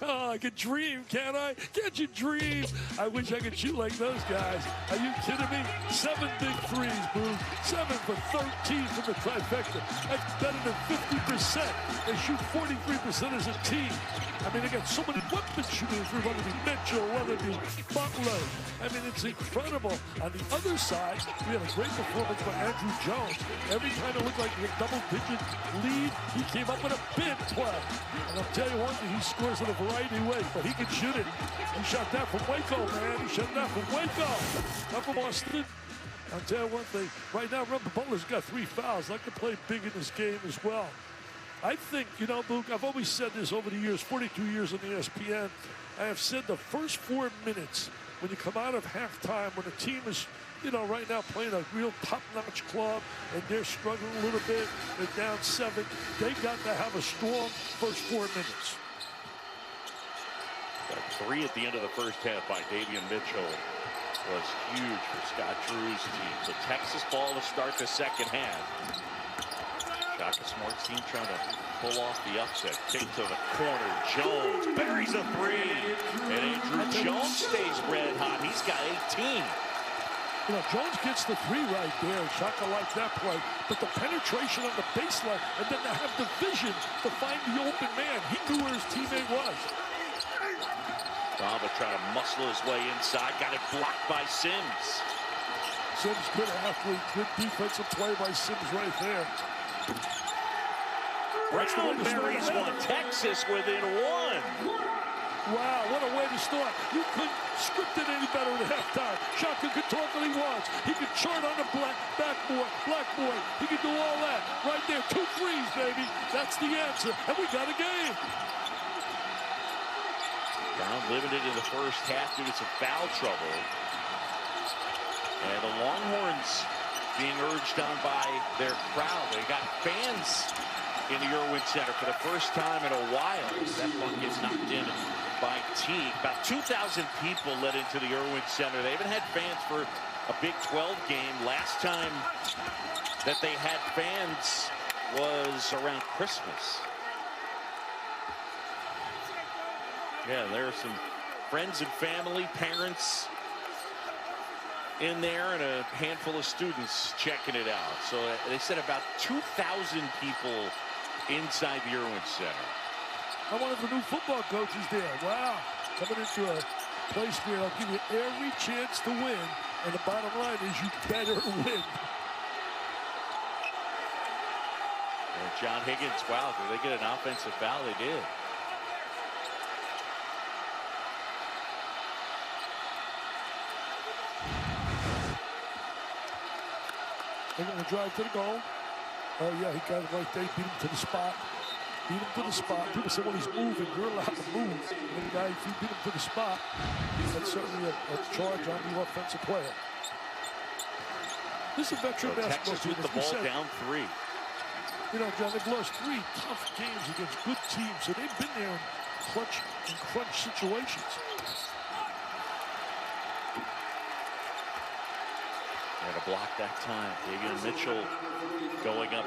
Oh, I could dream, can't I? Can't you dream? I wish I could shoot like those guys. Are you kidding me? 7 big threes, Boo. 7 for 13 from the trifecta. That's better than 50%. They shoot 43% as a team. I mean, they got so many weapons shooting through, whether it be Mitchell, whether it be Butler. I mean, it's incredible. On the other side, we had a great performance by Andrew Jones. Every time it looked like a double-digit lead, he came up with a big play. And I'll tell you one thing, he scores in a variety of ways, but he can shoot it. He shot that from Waco, man. He shot that from Waco. Not from Austin. I'll tell you one thing. Right now, remember, Butler's got 3 fouls. I can play big in this game as well. I think, you know, Luke, I've always said this over the years, 42 years on ESPN. I have said the first 4 minutes, when you come out of halftime, when the team is, you know, right now playing a real top-notch club, and they're struggling a little bit, they're down 7, they got to have a strong first 4 minutes. That 3 at the end of the first half by Davion Mitchell was huge for Scott Drew's team. So Texas ball to start the second half. Shaka Smart's team trying to pull off the upset. Kick to the corner. Jones buries a 3. And Andrew Jones stays red hot. He's got 18. You know, Jones gets the 3 right there. Shaka likes that play. But the penetration on the baseline, and then to have the vision to find the open man. He knew where his teammate was. Bamba trying to muscle his way inside. Got it blocked by Sims. Sims, good athlete. Good defensive play by Sims right there. Brown buries one. Texas within 1. Wow, what a way to start. You couldn't script it any better at halftime. Shaka could talk what he wants. He could chart on the blackboard. He could do all that. Right there, 2 threes, baby. That's the answer. And we got a game. Brown limited in the first half due to some foul trouble. And the Longhorns being urged on by their crowd. They got fans in the Irwin Center for the first time in a while. That one gets knocked in by Teague. About 2,000 people let into the Irwin Center. They haven't had fans for a Big 12 game. Last time that they had fans was around Christmas. Yeah, there are some friends and family, parents in there, and a handful of students checking it out. So they said about 2,000 people inside the Irwin Center. I'm one of the new football coaches there. Wow. Coming into a place where I'll give you every chance to win, and the bottom line is you better win. And John Higgins, wow, did they get an offensive foul? They did. They're going to drive to the goal. Oh, yeah, he got it right there. Beat him to the spot. Beat him to the spot. People say, well, he's moving. You're allowed to move. And the guy, if you beat him to the spot, that's certainly a charge on the offensive player. This is a veteran basketball Texas team. with the ball down 3. You know, John, they've lost 3 tough games against good teams, so they've been there in crunch situations. Had a block that time. Davion Mitchell going up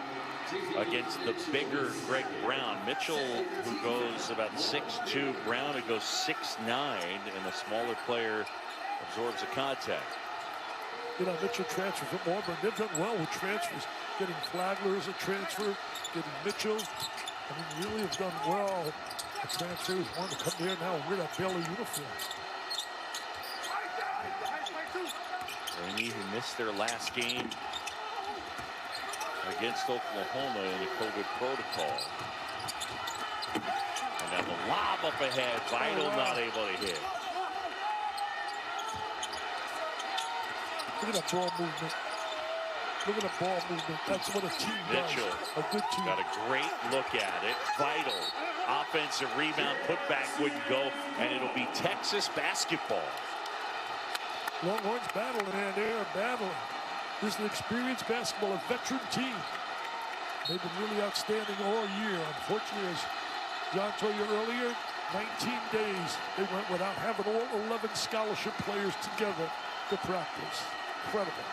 against the bigger Greg Brown. Mitchell, who goes about 6'2", Brown, who goes 6'9", and the smaller player absorbs the contact. You know, Mitchell transferred from Auburn. They've done well with transfers. Getting Flagler as a transfer, getting Mitchell. I mean, really have done well. The transfers want to come there now and wear that Baylor uniform. Ramey, who missed their last game against Oklahoma in the COVID protocol. And now the lob up ahead. Vital not able to hit. Look at that ball movement. Look at the ball movement. That's what a team does. Mitchell A good team. got a great look at it. Vital. Offensive rebound, put back wouldn't go, and it'll be Texas basketball. Longhorns battling, and they are battling. This is an experienced basketball, a veteran team. They've been really outstanding all year. Unfortunately, as John told you earlier, 19 days they went without having all 11 scholarship players together to practice. Incredible.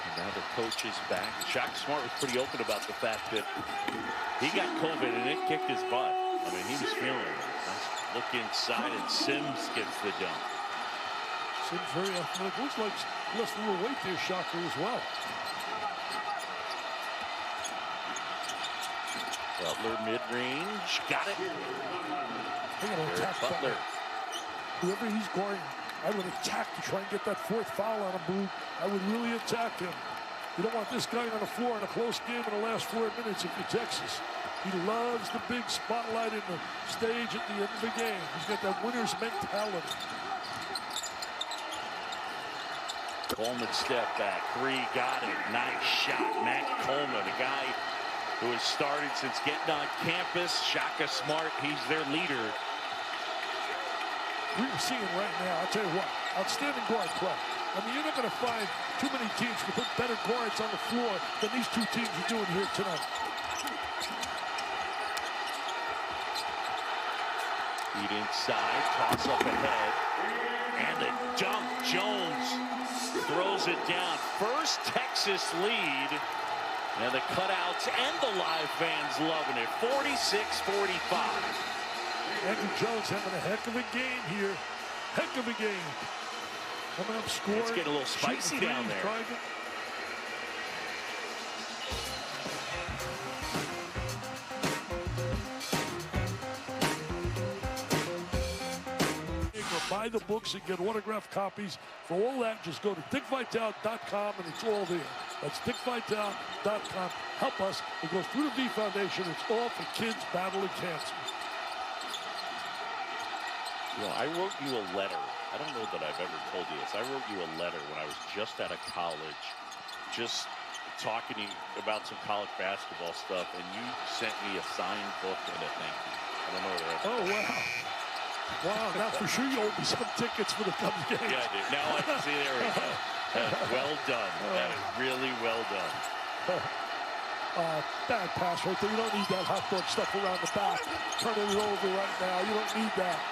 And now the coach is back. Shaka Smart was pretty open about the fact that he got COVID and it kicked his butt. I mean, he was feeling it. Nice look inside, and Sims gets the dunk. Sims very athletic. Looks like less a little weight there, Shaka, as well. Butler mid-range, got it. They're going to attack Butler. Whoever he's guarding, I would attack to try and get that 4th foul on him, Blue. I would really attack him. You don't want this guy on the floor in a close game in the last 4 minutes if you're Texas. He loves the big spotlight in the stage at the end of the game. He's got that winner's mentality. Coleman step back, 3, got it. Nice shot. Matt Coleman, a guy who has started since getting on campus. Shaka Smart, he's their leader. We're seeing right now, I'll tell you what, outstanding guard play. I mean, you're not going to find too many teams to put better guards on the floor than these 2 teams are doing here tonight. Feed inside, toss up ahead, and the dunk. Jones throws it down. First Texas lead. And the cutouts and the live fans loving it. 46-45. Andrew Jones having a heck of a game here. Heck of a game. Coming up scoring. It's getting a little spicy down there. Buy the books and get autographed copies. For all that, just go to dickvitale.com and it's all there. That's dickvitale.com. Help us. It goes through the V Foundation. It's all for kids battling cancer. You know, I wrote you a letter. I don't know that I've ever told you this. I wrote you a letter when I was just out of college, just talking to you about some college basketball stuff, and you sent me a signed book and a thank you. I don't know whether Oh, wow. Wow, now for sure you owe me some tickets for the Cubs game. Yeah, I did. Now I can see, there we go. Well done. That is really well done. Bad pass right there. You don't need that hot dog stuff around the back. Turning it over right now. You don't need that.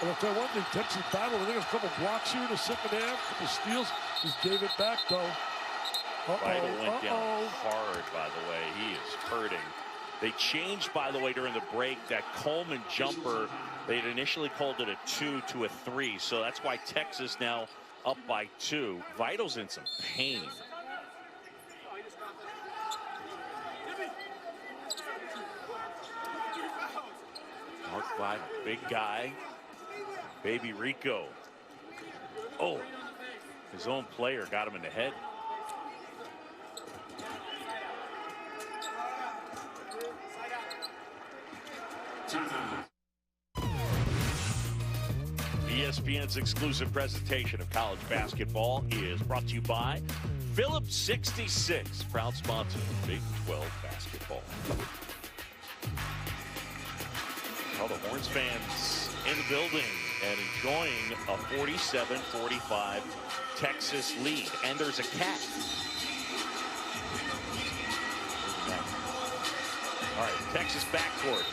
But I'll tell you one thing, Texas battled. They got a couple blocks here in the second half, a couple steals. Just gave it back, though. Vital went down hard, by the way. He is hurting. They changed, by the way, during the break, that Coleman jumper. They had initially called it a 2 to a 3, so that's why Texas now up by 2. Vital's in some pain. Mark Vital, big guy. Baby Rico. Oh, his own player got him in the head. ESPN's exclusive presentation of college basketball is brought to you by Phillips 66, proud sponsor of Big 12 basketball. All the Horns fans in the building and enjoying a 47-45 Texas lead. And there's a cat. All right, Texas backcourt.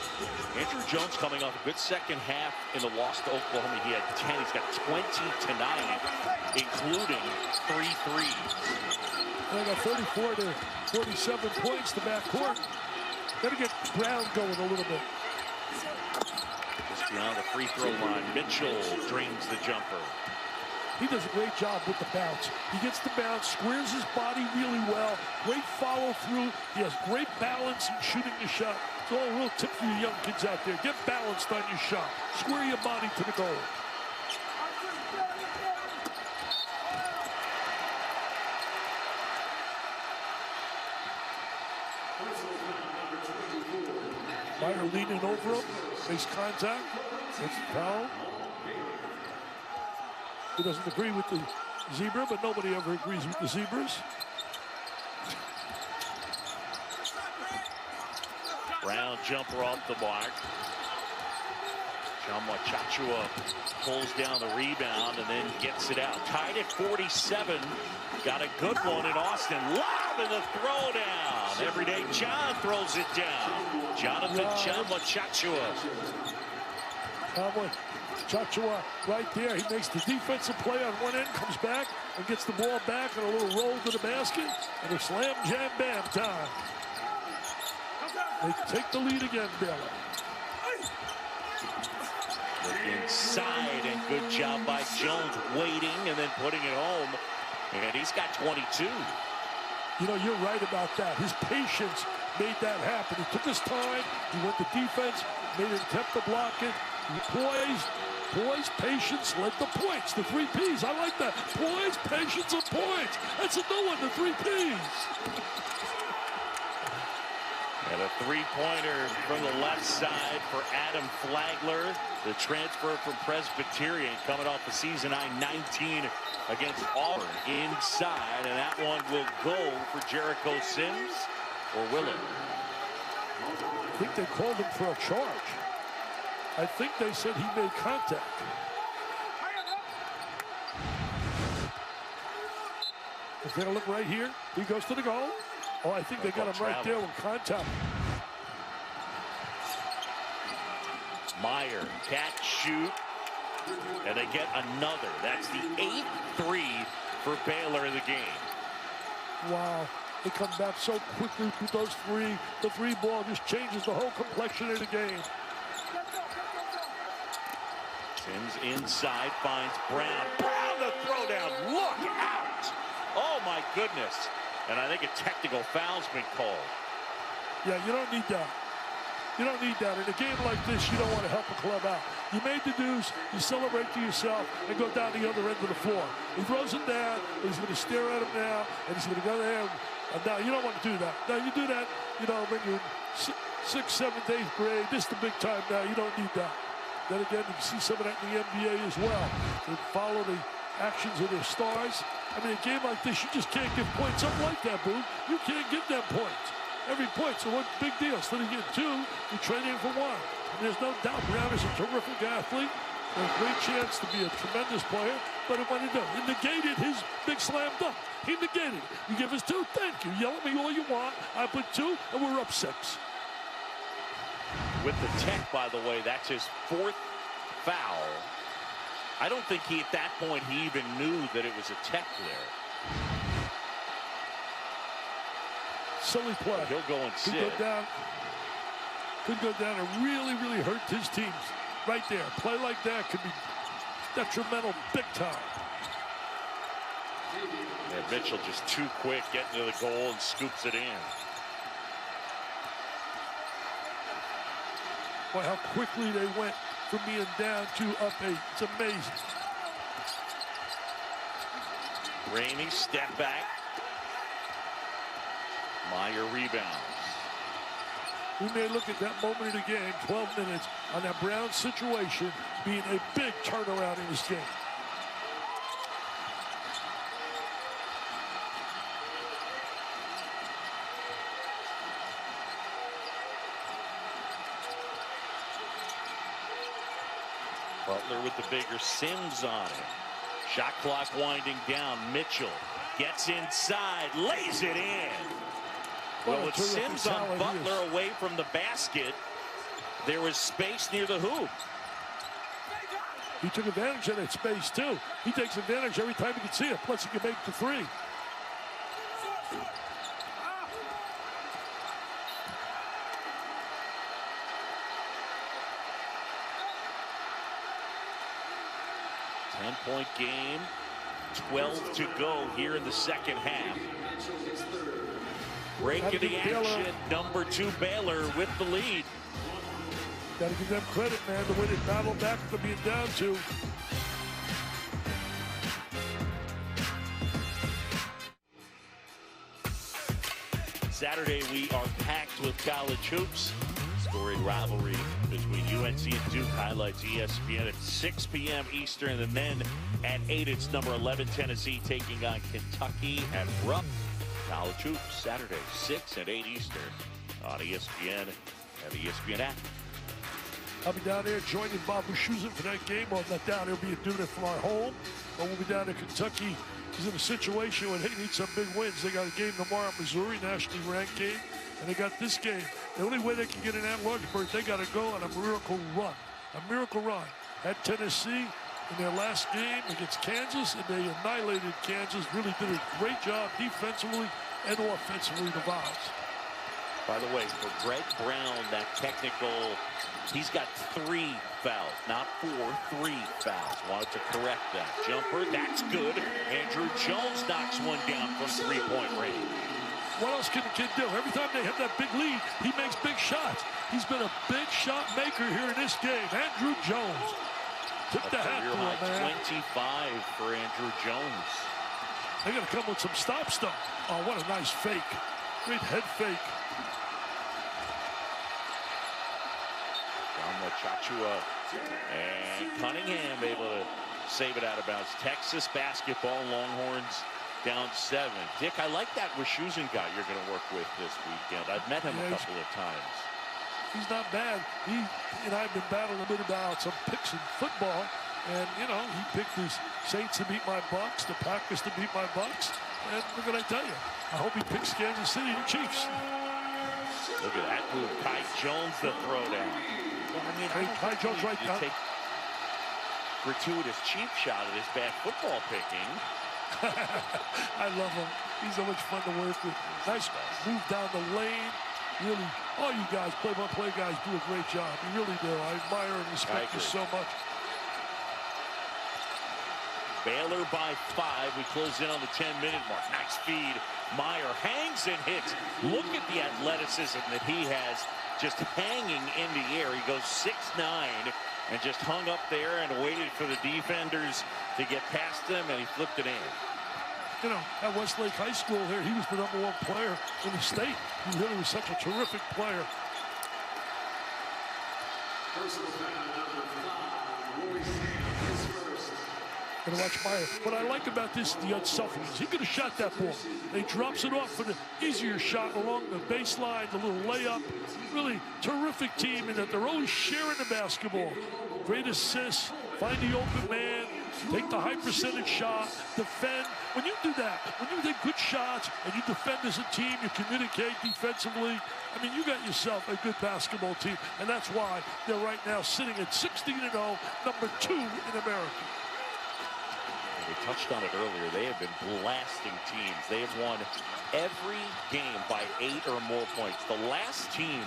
Andrew Jones coming off a good second half in the loss to Oklahoma. He had 10. He's got 20 tonight, including 3 threes. They got 34 to 47 points to backcourt. Got to get Brown going a little bit. Just beyond the free throw line, Mitchell drains the jumper. He does a great job with the bounce. He gets the bounce, squares his body really well. Great follow through. He has great balance in shooting the shot. It's all a real tip for you young kids out there. Get balanced on your shot. Square your body to the goal. Meyer leaning over him. Makes contact. Gets the foul. He doesn't agree with the zebra, but nobody ever agrees with the zebras. Brown jumper off the mark. Chachua pulls down the rebound and then gets it out. Tied at 47. Got a good one in Austin. Lob in the throwdown. Everyday John throws it down. Jonathan Chachua. Chachua right there. He makes the defensive play on one end, comes back and gets the ball back and a little roll to the basket. And a slam, jam, bam time. They take the lead again, Baylor. Inside, and good job by Jones waiting and then putting it home. And he's got 22. You know, you're right about that. His patience made that happen. He took his time. He went to defense, made an attempt to block it. Poise, patience, led the points. The 3 Ps. I like that. Poise, patience, and points. That's a new one, the 3 Ps. And a three-pointer from the left side for Adam Flagler. The transfer from Presbyterian coming off the season high 19 against Auburn inside. And that one will go for Jericho Sims, or will it? I think they called him for a charge. I think they said he made contact. If they look right here, he goes to the goal. Oh, I think they got him right there with contact. Meyer, catch, shoot, and they get another. That's the 8th three for Baylor in the game. Wow, they come back so quickly with those three. The 3 ball just changes the whole complexion of the game. Sims inside, finds Brown. Brown the throwdown, look out! Oh my goodness. And I think a technical foul's been called. Yeah, you don't need that. You don't need that. In a game like this, you don't want to help a club out. You made the deuce, you celebrate to yourself, and go down the other end of the floor. He throws it down, he's going to stare at him now, and he's going to go there. And now, you don't want to do that. Now, you do that, you know, when you're in 6th, 7th, 8th grade. This is the big time now. You don't need that. Then again, you can see some of that in the NBA as well. They follow the actions of their stars. I mean, a game like this, you just can't give points up like that, Boo. You can't give them points. Every point's a big deal. Instead of getting 2, you're training for 1. And there's no doubt Brown is a terrific athlete. A great chance to be a tremendous player. But what did he do? He negated his big slam dunk. He negated it. You give us 2, thank you. Yell at me all you want. I put 2, and we're up 6. With the tech, by the way, that's his 4th foul. I don't think at that point he even knew that it was a tech there. Silly play. He'll go and sit. Could go down and really hurt his teams. Right there. A play like that could be detrimental big time. Yeah, Mitchell just too quick getting to the goal and scoops it in. Boy, how quickly they went from being down to up 8. It's amazing. Ramey, step back. Meyer rebounds. We may look at that moment of the game, 12 minutes, on that Brown situation being a big turnaround in this game. Butler with the bigger, Sims on it. Shot clock winding down. Mitchell gets inside, lays it in. Well, with Sims on Butler away from the basket, there was space near the hoop. He took advantage of that space, too. He takes advantage every time he can see it. Plus, he can make the three. Ten-point game, 12 to go here in the second half. Break of the action, number 2 Baylor with the lead. Got to give them credit, man, the way they battled back from being down 2. Saturday, we are packed with college hoops. Storied rivalry between UNC and Duke highlights ESPN at 6 p.m. Eastern, and then at 8, it's number 11 Tennessee taking on Kentucky at Rupp. College hoops Saturday, 6 and 8 Eastern on ESPN and the ESPN app. I'll be down there joining Bob Wischusen for that game. Well, not down there, we'll be doing it from our home. But we'll be down in Kentucky. He's in a situation where they need some big wins. They got a game tomorrow at Missouri, nationally ranked game. And they got this game. The only way they can get in at Lawrenceburg, they got to go on a miracle run. A miracle run. At Tennessee, in their last game against Kansas, and they annihilated Kansas. Really did a great job defensively and offensively, the Vols. By the way, for Greg Brown, that technical, he's got 3 fouls, not 4, 3 fouls. Wanted to correct that. Jumper, that's good. Andrew Jones knocks one down from 3-point range. What else can the kid do? Every time they have that big lead, he makes big shots. He's been a big shot maker here in this game. Andrew Jones. Tip the hat to him, man. 25 for Andrew Jones. They're going to come with some stop stuff. Oh, what a nice fake. Great head fake. From Chachua and Cunningham able to save it out of bounds. Texas basketball, Longhorns down 7. Dick, I like that Wischusen guy you're going to work with this weekend. I've met him a couple of times. He's not bad. He and I've been battling a bit about some picks in football. And, you know, he picked his Saints to beat my Bucks, the Packers to beat my Bucks. And what can I tell you? I hope he picks Kansas City and Chiefs. Look at that move. Kai Jones, the throwdown. Well, I mean, Kai Jones right down. Take gratuitous cheap shot at his bad football picking. I love him. He's so much fun to work with. Nice move down the lane. Really, all you guys, play-by-play guys, do a great job. You really do. I admire and respect you so much. Baylor by 5. We close in on the 10-minute mark. Nice feed. Meyer hangs and hits. Look at the athleticism that he has just hanging in the air. He goes 6'9", and just hung up there and waited for the defenders to get past him, and he flipped it in. You know, at Westlake High School here, he was the #1 player in the state. He really was such a terrific player. Gonna watch Meyer. What I like about this is the unselfishness. He could have shot that ball. He drops it off for the easier shot along the baseline, the little layup. Really terrific team in that they're always sharing the basketball. Great assists, find the open man, take the high percentage shot, defend. When you do that, when you take good shots and you defend as a team, you communicate defensively. I mean, you got yourself a good basketball team, and that's why they're right now sitting at 16-0, number 2 in America. We touched on it earlier. They have been blasting teams. They have won every game by 8 or more points. The last team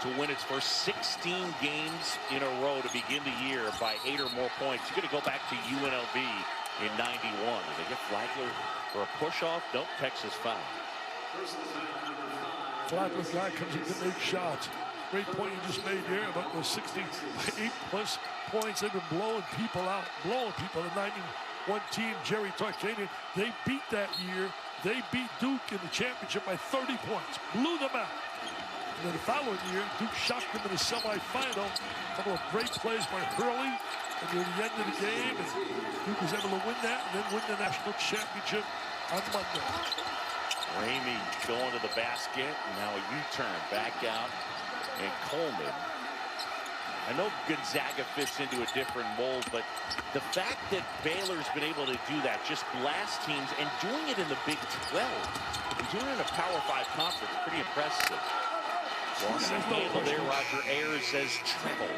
to win its first 16 games in a row to begin the year by 8 or more points. You're going to go back to UNLV in 91. They get Flagler for a push-off. Nope, Texas foul. Flagler guy comes in to make shots. Great point you just made there about those 68+ points. They've been blowing people out, The 91 team, Jerry Tarkanian, they beat that year. They beat Duke in the championship by 30 points. Blew them out. And then the following year, Duke shocked them in the semifinal. A couple of great plays by Hurley. And near the end of the game, and Duke was able to win that and then win the national championship on Monday. Ramey going to the basket. And now a U-turn back out. And Coleman I know Gonzaga fits into a different mold, but the fact that Baylor's been able to do that, just blast teams, and doing it in the Big 12, and doing it in a Power 5 conference, pretty impressive. Lost the handle there. Roger Ayers says treble.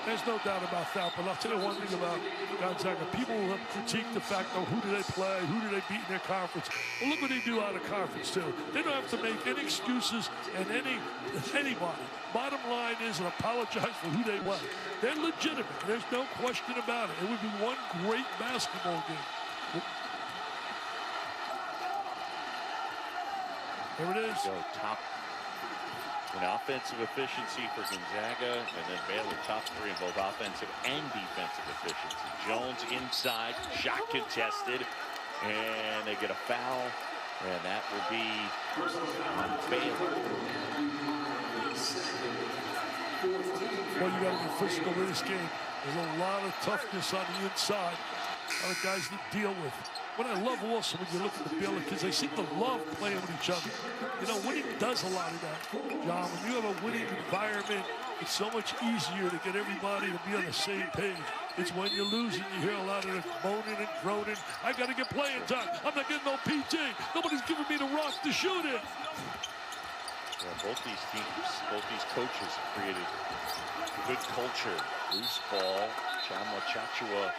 There's no doubt about that, but I'll tell you one thing about Gonzaga. People will have critiqued the fact of who do they play, who do they beat in their conference. Well, look what they do out of conference, too. They don't have to make any excuses and anybody. Bottom line is, and apologize for who they were. They're legitimate. There's no question about it. It would be one great basketball game. There it is. Go top in offensive efficiency for Gonzaga, and then Baylor top 3 in both offensive and defensive efficiency. Jones inside, shot contested, and they get a foul, and that will be on Baylor. Well, you got to be physical in this game. There's a lot of toughness on the inside. A lot of guys to deal with. What I love also when you look at the Baylor kids, they seem to love playing with each other. You know, winning does a lot of that. John, when you have a winning environment, it's so much easier to get everybody to be on the same page. It's when you lose and you hear a lot of the moaning and groaning. I got to get playing time. I'm not getting no PT. Nobody's giving me the rock to shoot it. Yeah, both these teams, both these coaches have created good culture. Loose ball, Chamla Chachua.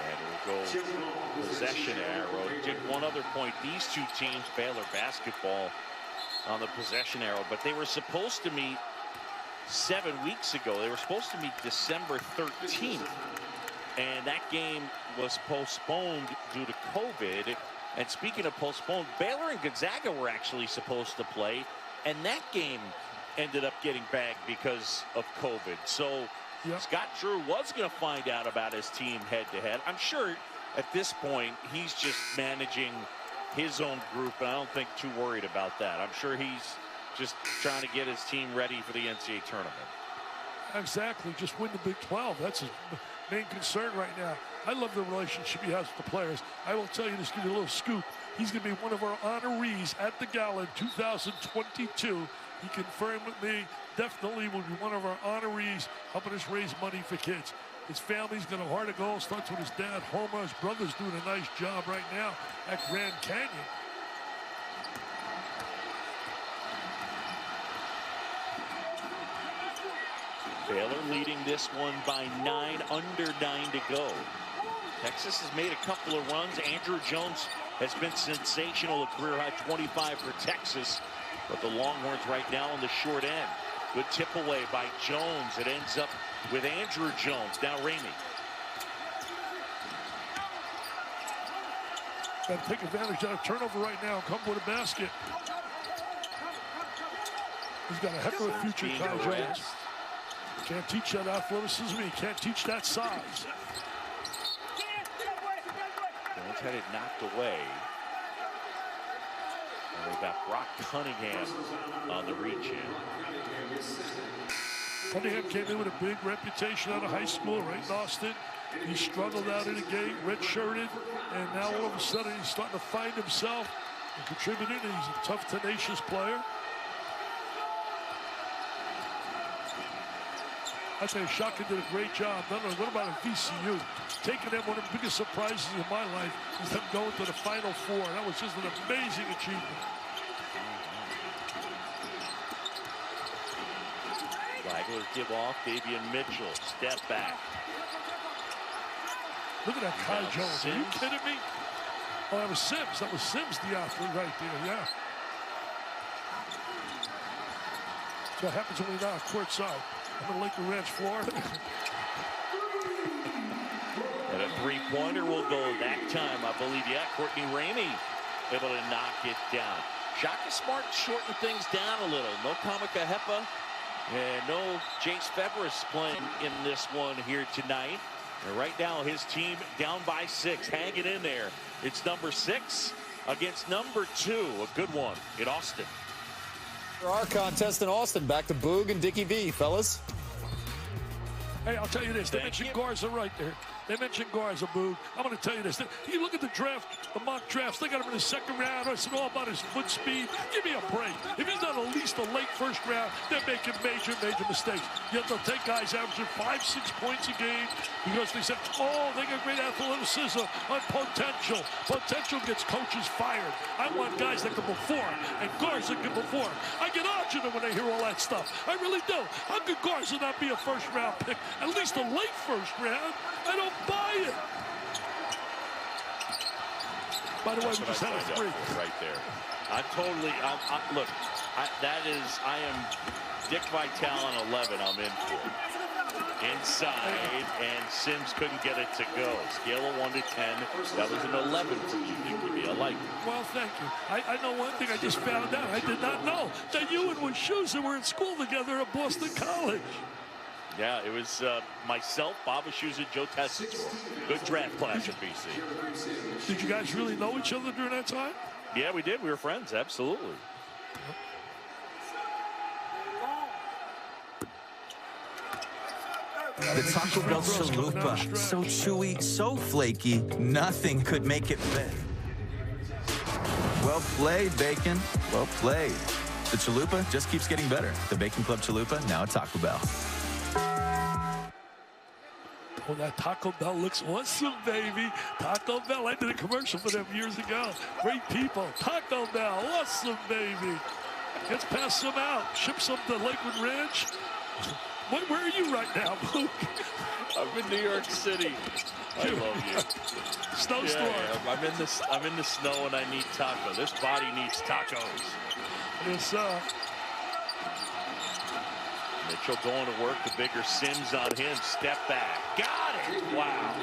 And it will go possession arrow. Did one other point. These two teams, Baylor basketball on the possession arrow, but they were supposed to meet 7 weeks ago. They were supposed to meet December 13th. And that game was postponed due to COVID. And speaking of postponed, Baylor and Gonzaga were actually supposed to play. And that game ended up getting bagged because of COVID. So Scott Drew was going to find out about his team head-to-head. I'm sure at this point he's just managing his own group, and I don't think too worried about that. I'm sure he's just trying to get his team ready for the NCAA tournament. Exactly. Just win the Big 12. That's his main concern right now. I love the relationship he has with the players. I will tell you this, give you a little scoop. He's going to be one of our honorees at the Gala in 2022. He confirmed with me, definitely will be one of our honorees, helping us raise money for kids. His family's got a heart of gold, starts with his dad, Homer. His brother's doing a nice job right now at Grand Canyon. Baylor leading this one by 9, under 9 to go. Texas has made a couple of runs. Andrew Jones has been sensational, a career-high 25 for Texas. But the Longhorns right now on the short end. Good tip away by Jones. It ends up with Andrew Jones. Now Ramey. Got to take advantage of a turnover right now. Come with a basket. He's got a heck of a future, Kai Jones. Can't teach that athleticism. He can't teach that size. Jones had it knocked away. And we got Brock Cunningham on the reach-in. Cunningham came in with a big reputation out of high school, right in Austin. He struggled out of the gate, redshirted, and now all of a sudden he's starting to find himself and contributing. He's a tough, tenacious player. I tell you, Shaka did a great job. What about a VCU? Taking them, one of the biggest surprises in my life is them going to the Final Four. That was just an amazing achievement. Flagler give off. Davian Mitchell, step back. Look at that Kai Jones. Are you kidding me? Oh, that was Sims. That was Sims, the athlete right there, yeah. So what happens when we're not courtside. I'm in Lakewood Ranch, Florida. And a three-pointer will go that time, I believe. Yeah, Courtney Ramey able to knock it down. Shaka Smart shortened things down a little. No Kamika Hepa and no Jace Febris playing in this one here tonight. And right now, his team down by 6, hanging in there. It's number 6 against number 2. A good one in Austin. For our contest in Austin, back to Boog and Dickie V, fellas. Hey, I'll tell you this. They mentioned Garza right there. They mentioned Garza, Boog. I'm going to tell you this. You look at the draft, the mock drafts, they got him in the second round. It's all about his foot speed. Give me a break. If he's not at least a late first round, they're making major mistakes. Yet they'll take guys averaging 5-6 points a game because they said, oh, they got great athleticism on potential. Potential gets coaches fired. I want guys that can perform, and Garza can perform. I get agita when I hear all that stuff. I really do. How could Garza not be a first-round pick? At least a late first round? I don't buy it. By the way, we just had a three. Right there. Look, I am Dick Vitale on 11, I'm in for. Inside, and Sims couldn't get it to go. Scale of 1 to 10. That was an 11 for you, Dickie. I like it. Well, thank you. I know one thing I just found out. I did not know that you and Wischusen were in school together at Boston College. Yeah, it was myself, Bob Wischusen, Joe Tessitz. Good draft class at BC. Did you guys really know each other during that time? Yeah, we did. We were friends, absolutely. The Taco Bell chalupa, so chewy, so flaky, nothing could make it better. Well played, Bacon. Well played. The chalupa just keeps getting better. The Bacon Club chalupa, now at Taco Bell. Oh, that Taco Bell looks awesome, baby. Taco Bell, I did a commercial for them years ago. Great people. Taco Bell, awesome, baby. Let's pass some out. Ship some to Lakewood Ranch. Where are you right now, Luke? I'm in New York City. I love you. Snowstorm. Yeah, I'm in the snow and I need taco. This body needs tacos. Yes, sir. Mitchell going to work. The bigger Sims on him. Step back. Got it. Wow.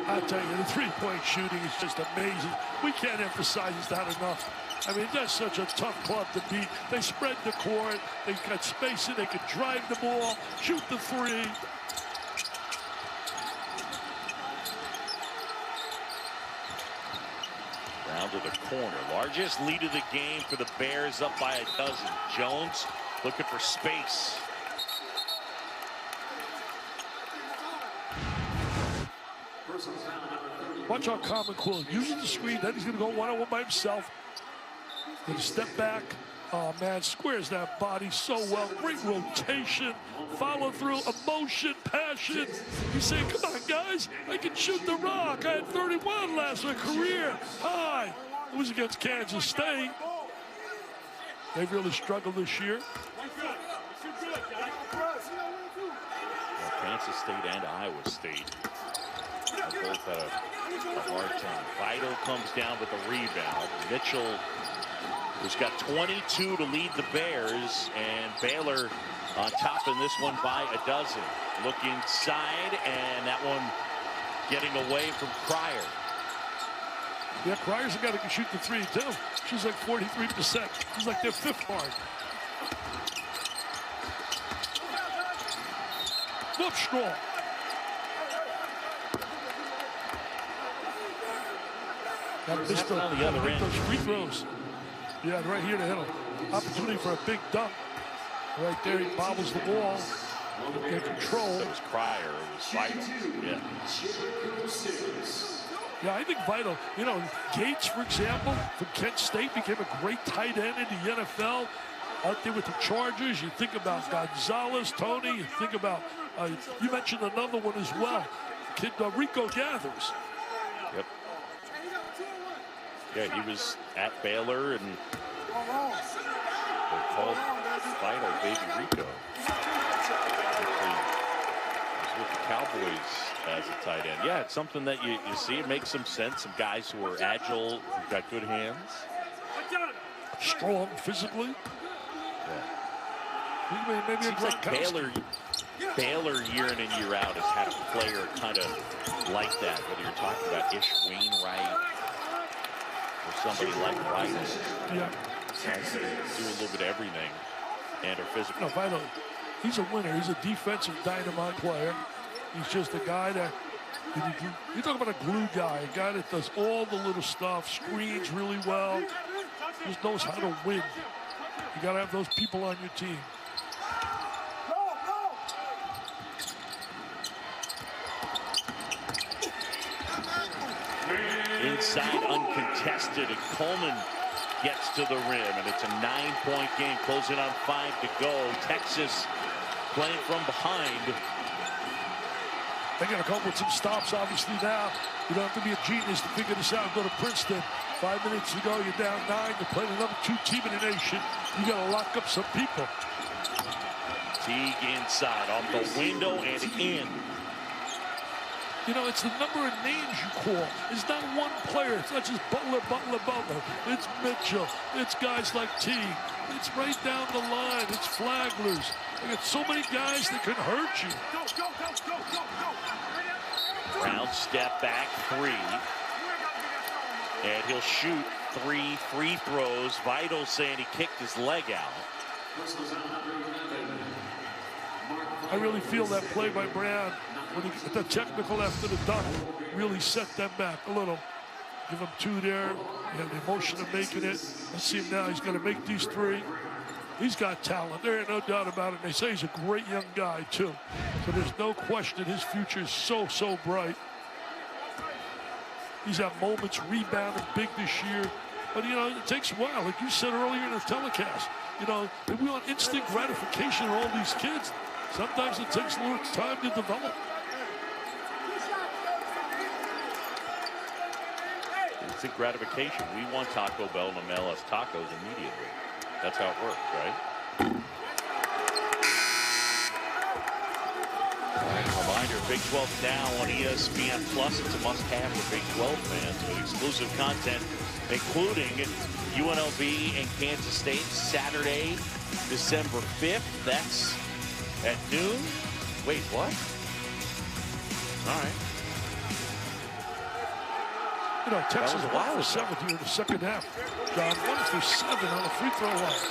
I tell you, the three-point shooting is just amazing. We can't emphasize that enough. I mean, that's such a tough club to beat. They spread the court. They got spacing. They can drive the ball, shoot the three. Down to the corner. Largest lead of the game for the Bears, up by a dozen. Jones looking for space. Watch our common quill. Using the screen, then he's going to go one-on-one by himself. Going to step back. Oh, man, squares that body so well. Great rotation, follow through, emotion, passion. He's saying, come on, guys, I can shoot the rock. I had 31 last year, career high. It was against Kansas State. They've really struggled this year. Well, Kansas State and Iowa State both had a hard time. Vital comes down with a rebound. Mitchell, who's got 22 to lead the Bears, and Baylor on top in this one by a dozen. Look inside, and that one getting away from Cryer. Yeah, Cryer's the guy that can shoot the three, too. She's like 43%. She's like their fifth guard. Look strong. Got to miss on the other end. those free throws. Yeah, right here to hit him. Opportunity for a big dunk. Right there, he bobbles the ball. Get control. It was Cryer. It was Vital. Yeah. Yeah, I think Vital. You know, Gates, for example, from Kent State, became a great tight end in the NFL. Out there with the Chargers, you think about Gonzalez, Tony. You think about, you mentioned another one as well. Kid Rico Gathers. Yep. Yeah, he was at Baylor, and they called Vital Baby Rico. He's with the Cowboys as a tight end. Yeah, it's something that you see. It makes some sense. Some guys who are agile, who've got good hands. Strong physically. Yeah. Maybe seems like Baylor year in and year out has had a player kind of like that, whether you're talking about Ish Wainwright or somebody like White. Yeah. Guys that do a little bit of everything and are physical. No, Vital, he's a winner. He's a defensive dynamite player. He's just a guy that, you talk about a glue guy, a guy that does all the little stuff, screens really well, just knows how to win. You got to have those people on your team. inside uncontested, and Coleman gets to the rim, and it's a 9-point game, closing on 5 to go. Texas playing from behind. They got to come up with some stops, obviously, now. You don't have to be a genius to figure this out. Go to Princeton. 5 minutes to go, you're down 9. You're playing the #2 team in the nation. You got to lock up some people. Teague inside, off the window and in. You know, it's the number of names you call. It's not one player. It's not just Butler. It's Mitchell. It's guys like Teague. It's right down the line. It's Flaglers. You got so many guys that can hurt you. Brown step back 3. And he'll shoot 3 free throws. Vital saying he kicked his leg out. I really feel that play by Brown, when he, the technical after the dunk, really set them back a little. Give him 2 there. He had the emotion of making it. Let's see him now. He's going to make these 3. He's got talent. There ain't no doubt about it. They say he's a great young guy, too. So there's no question his future is so, so bright. He's had moments rebounding big this year. But, you know, it takes a while. Like you said earlier in the telecast, you know, we want instant gratification of all these kids. Sometimes it takes a little time to develop. Instant gratification. We want Taco Bell to mail us tacos immediately. That's how it works, right? Reminder, Big 12 now on ESPN Plus. It's a must-have for Big 12 fans with exclusive content, including UNLV and Kansas State Saturday, December 5th. That's at noon. Wait, what? All right. You know, Texas 1 for 7 here in the second half. John, 1 for 7 on the free throw line.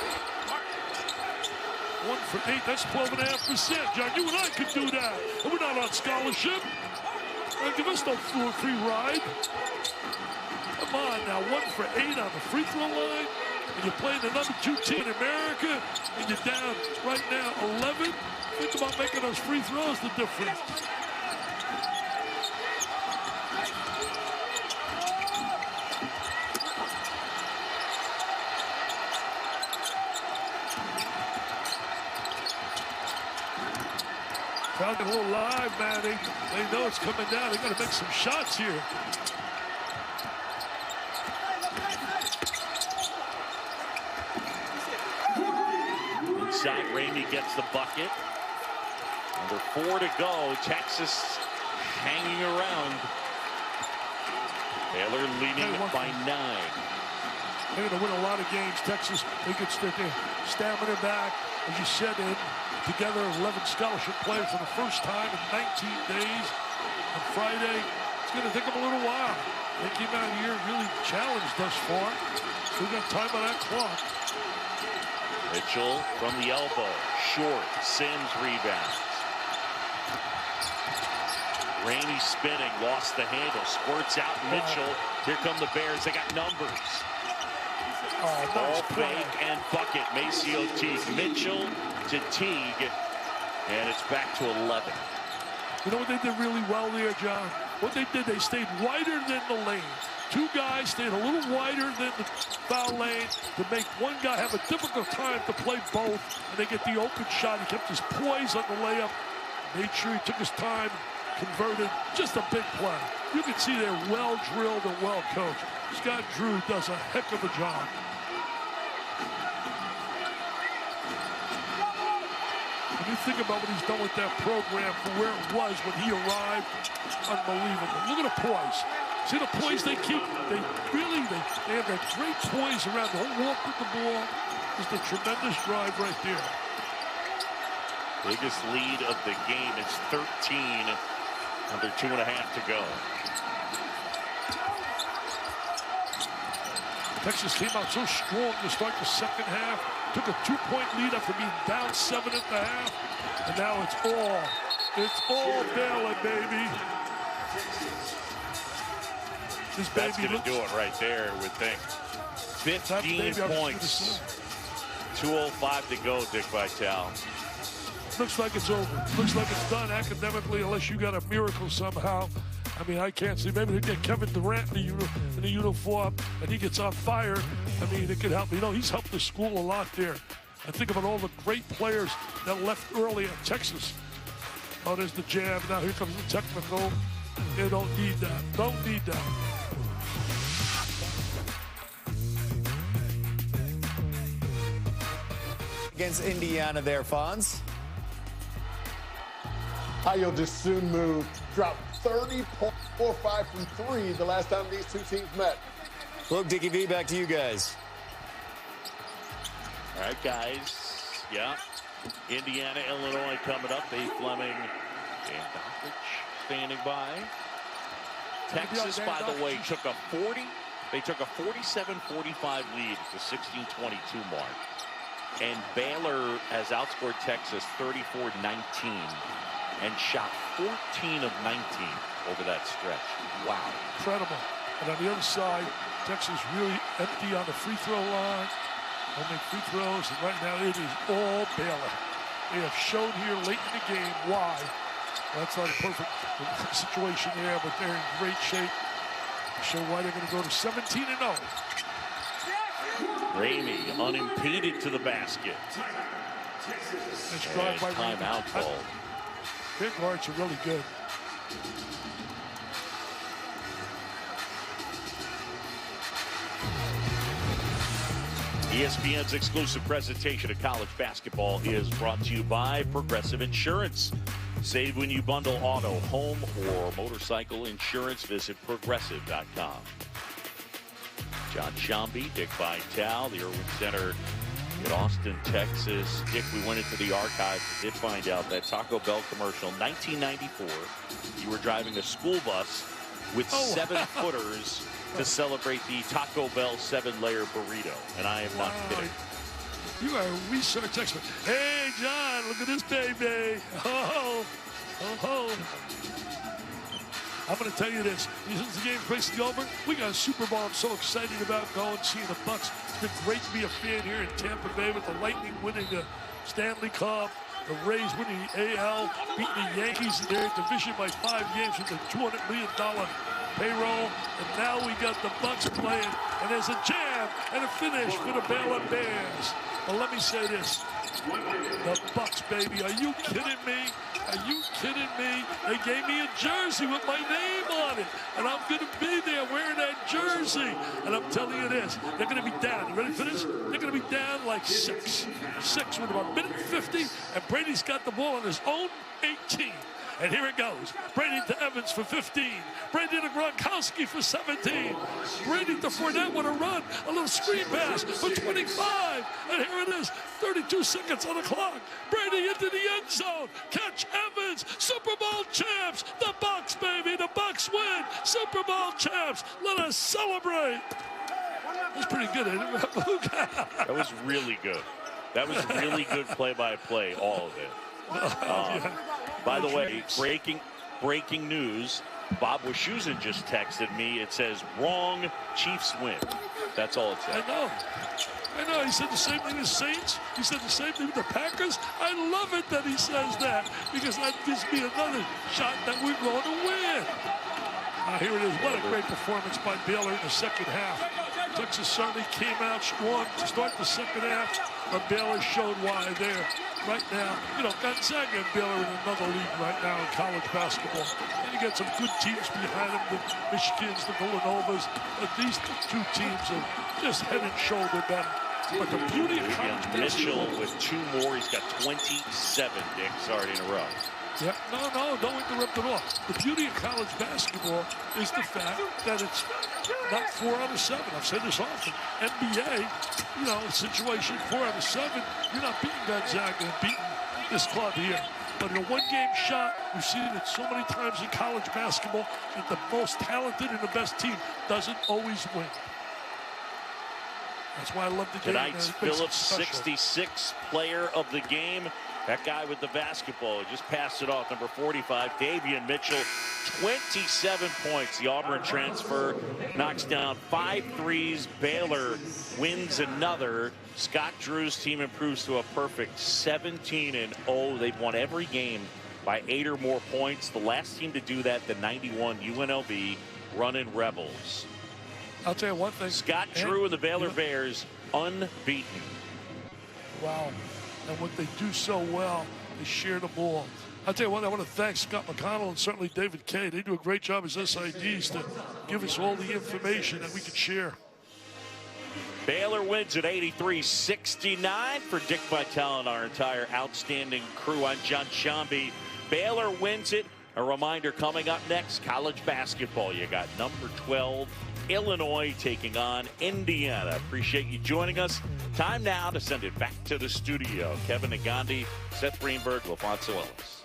1 for 8. That's 12.5%. John, you and I could do that. And we're not on scholarship. Give us no free ride. Come on now, 1 for 8 on the free throw line. And you're playing the #2 team in America. And you're down right now 11. Think about making those free throws the difference. Crowd a little live, man. They know it's coming down. They got to make some shots here. Inside, Ramey gets the bucket. Under 4 to go. Texas hanging around. Baylor leading by 9. They're going to win a lot of games. Texas, they get their stamina back. As you said, together 11 scholarship players for the first time in 19 days. On Friday, it's going to take them a little while. They came out here really challenged thus far. Still got time on that clock. Mitchell from the elbow. Short. Sims rebounds. Ramey spinning. Lost the handle. Squirts out Mitchell. Here come the Bears. They got numbers. Ball fake and bucket. Maceo Teague. Mitchell to Teague. And it's back to 11. You know what they did really well there, John? What they did, they stayed wider than the lane. 2 guys stayed a little wider than the foul lane to make one guy have a difficult time to play both. And they get the open shot. He kept his poise on the layup. Made sure he took his time. Converted. Just a big play. You can see they're well drilled and well coached. Scott Drew does a heck of a job. When you think about what he's done with that program from where it was when he arrived, unbelievable. Look at the poise. See the poise they keep? They have that great poise around the whole walk with the ball. Just a tremendous drive right there. Biggest lead of the game. It's 13. Under 2.5 to go. Texas came out so strong to start the second half. Took a 2-point lead after being down 7 at the half. And now it's all Baylor, baby. This That's baby going to do it right there, I would think. 15 points. 2:05 to go, Dick Vitale. Looks like it's over. Looks like it's done academically, unless you got a miracle somehow. I mean, I can't see. Maybe they get Kevin Durant in the uniform, and he gets on fire. I mean, it could help. You know, he's helped the school a lot there. I think about all the great players that left early at Texas. Oh, there's the jab. Now here comes the technical. They don't need that. Don't need that. Against Indiana there, Fonz. Ayo just soon moved. Dropped 30.45 from 3 the last time these two teams met. Look, Dickie V, back to you guys. All right, guys. Yeah. Indiana, Illinois coming up. Dave Fleming and Dockridge standing by. Texas, by the way, took a 47-45 lead at the 16-22 mark. And Baylor has outscored Texas 34-19 and shot 14 of 19 over that stretch. Wow. Incredible. And on the other side, Texas really empty on the free throw line. They'll make free throws, and right now it is all Baylor. They have shown here late in the game why. That's not a perfect situation there, but they're in great shape. Show why they're going to go to 17-0. Ramey unimpeded to the basket. Nice drive by Ramey. Timeout call. Their guards are really good. ESPN's exclusive presentation of college basketball is brought to you by Progressive Insurance. Save when you bundle auto, home, or motorcycle insurance. Visit progressive.com. John Shambi, Dick Vitale, the Irwin Center in Austin, Texas. Dick, we went into the archives and did find out that Taco Bell commercial, 1994, you were driving a school bus with 7-footers to celebrate the Taco Bell 7-layer burrito. And I am not kidding. You are a research expert. Hey, John, look at this baby. Oh. I'm going to tell you this. Since the game's basically over, we got a Super Bowl I'm so excited about going, seeing the Bucks. It's been great to be a fan here in Tampa Bay with the Lightning winning the Stanley Cup, the Rays winning the AL, beating the Yankees in their division by 5 games with a $200 million payroll. And now we got the Bucks playing, and there's a jam and a finish for the Baylor Bears. Well, let me say this. The Bucks, baby. Are you kidding me? Are you kidding me? They gave me a jersey with my name on it, and I'm going to be there wearing that jersey. And I'm telling you this, they're going to be down. You ready for this? They're going to be down like 6 with about a minute 50, and Brady's got the ball on his own 18. And here it goes. Brady to Evans for 15. Brady to Gronkowski for 17. Brady to Fournette with a run. A little screen pass for 25. And here it is. 32 seconds on the clock. Brady into the end zone. Catch Evans. Super Bowl champs. The Bucks, baby. The Bucks win. Super Bowl champs. Let us celebrate. That's pretty good, isn't it? That was really good. That was really good play-by-play, all of it. By the way, breaking news. Bob Wischusen just texted me. It says, wrong, Chiefs win. That's all it says. I know. He said the same thing as Saints. He said the same thing with the Packers. I love it that he says that, because that gives me another shot that we're going to win. Here it is. What a great performance by Baylor in the second half. Texas certainly came out strong to start the second half, but Baylor showed why there. Right now, you know, Gonzaga and Baylor in another league right now in college basketball. And you got some good teams behind them, the Michigans, the Villanovas. But these two teams are just head and shoulder better. But the beauty of college basketball... Mitchell with 2 more. He's got 27, Dick. Sorry to interrupt. Yeah, no, don't interrupt at all. The beauty of college basketball is the fact that it's not 4 out of 7. I've said this often. NBA, you know, situation 4 out of 7, you're not beating Gonzaga and beating this club here. But in a one-game shot, we've seen it so many times in college basketball that the most talented and the best team doesn't always win. That's why I love the game. Tonight's Phillips 66 player of the game. That guy with the basketball just passed it off, number 45, Davion Mitchell, 27 points. The Auburn transfer knocks down 5 threes. Baylor wins another. Scott Drew's team improves to a perfect 17-0. They've won every game by 8 or more points. The last team to do that, the 91 UNLV Running Rebels. I'll tell you one thing. Scott Drew and the Baylor Bears unbeaten. Wow. And what they do so well is share the ball. I'll tell you what, I want to thank Scott McConnell and certainly David Kay. They do a great job as SIDs to give us all the information that we can share. Baylor wins at 83-69 for Dick Vitale and our entire outstanding crew. I'm John Shambi. Baylor wins it. A reminder coming up next, college basketball. You got number 12, Illinois taking on Indiana. Appreciate you joining us. Time now to send it back to the studio. Kevin Nagandi, Seth Greenberg, LaFonso Ellis.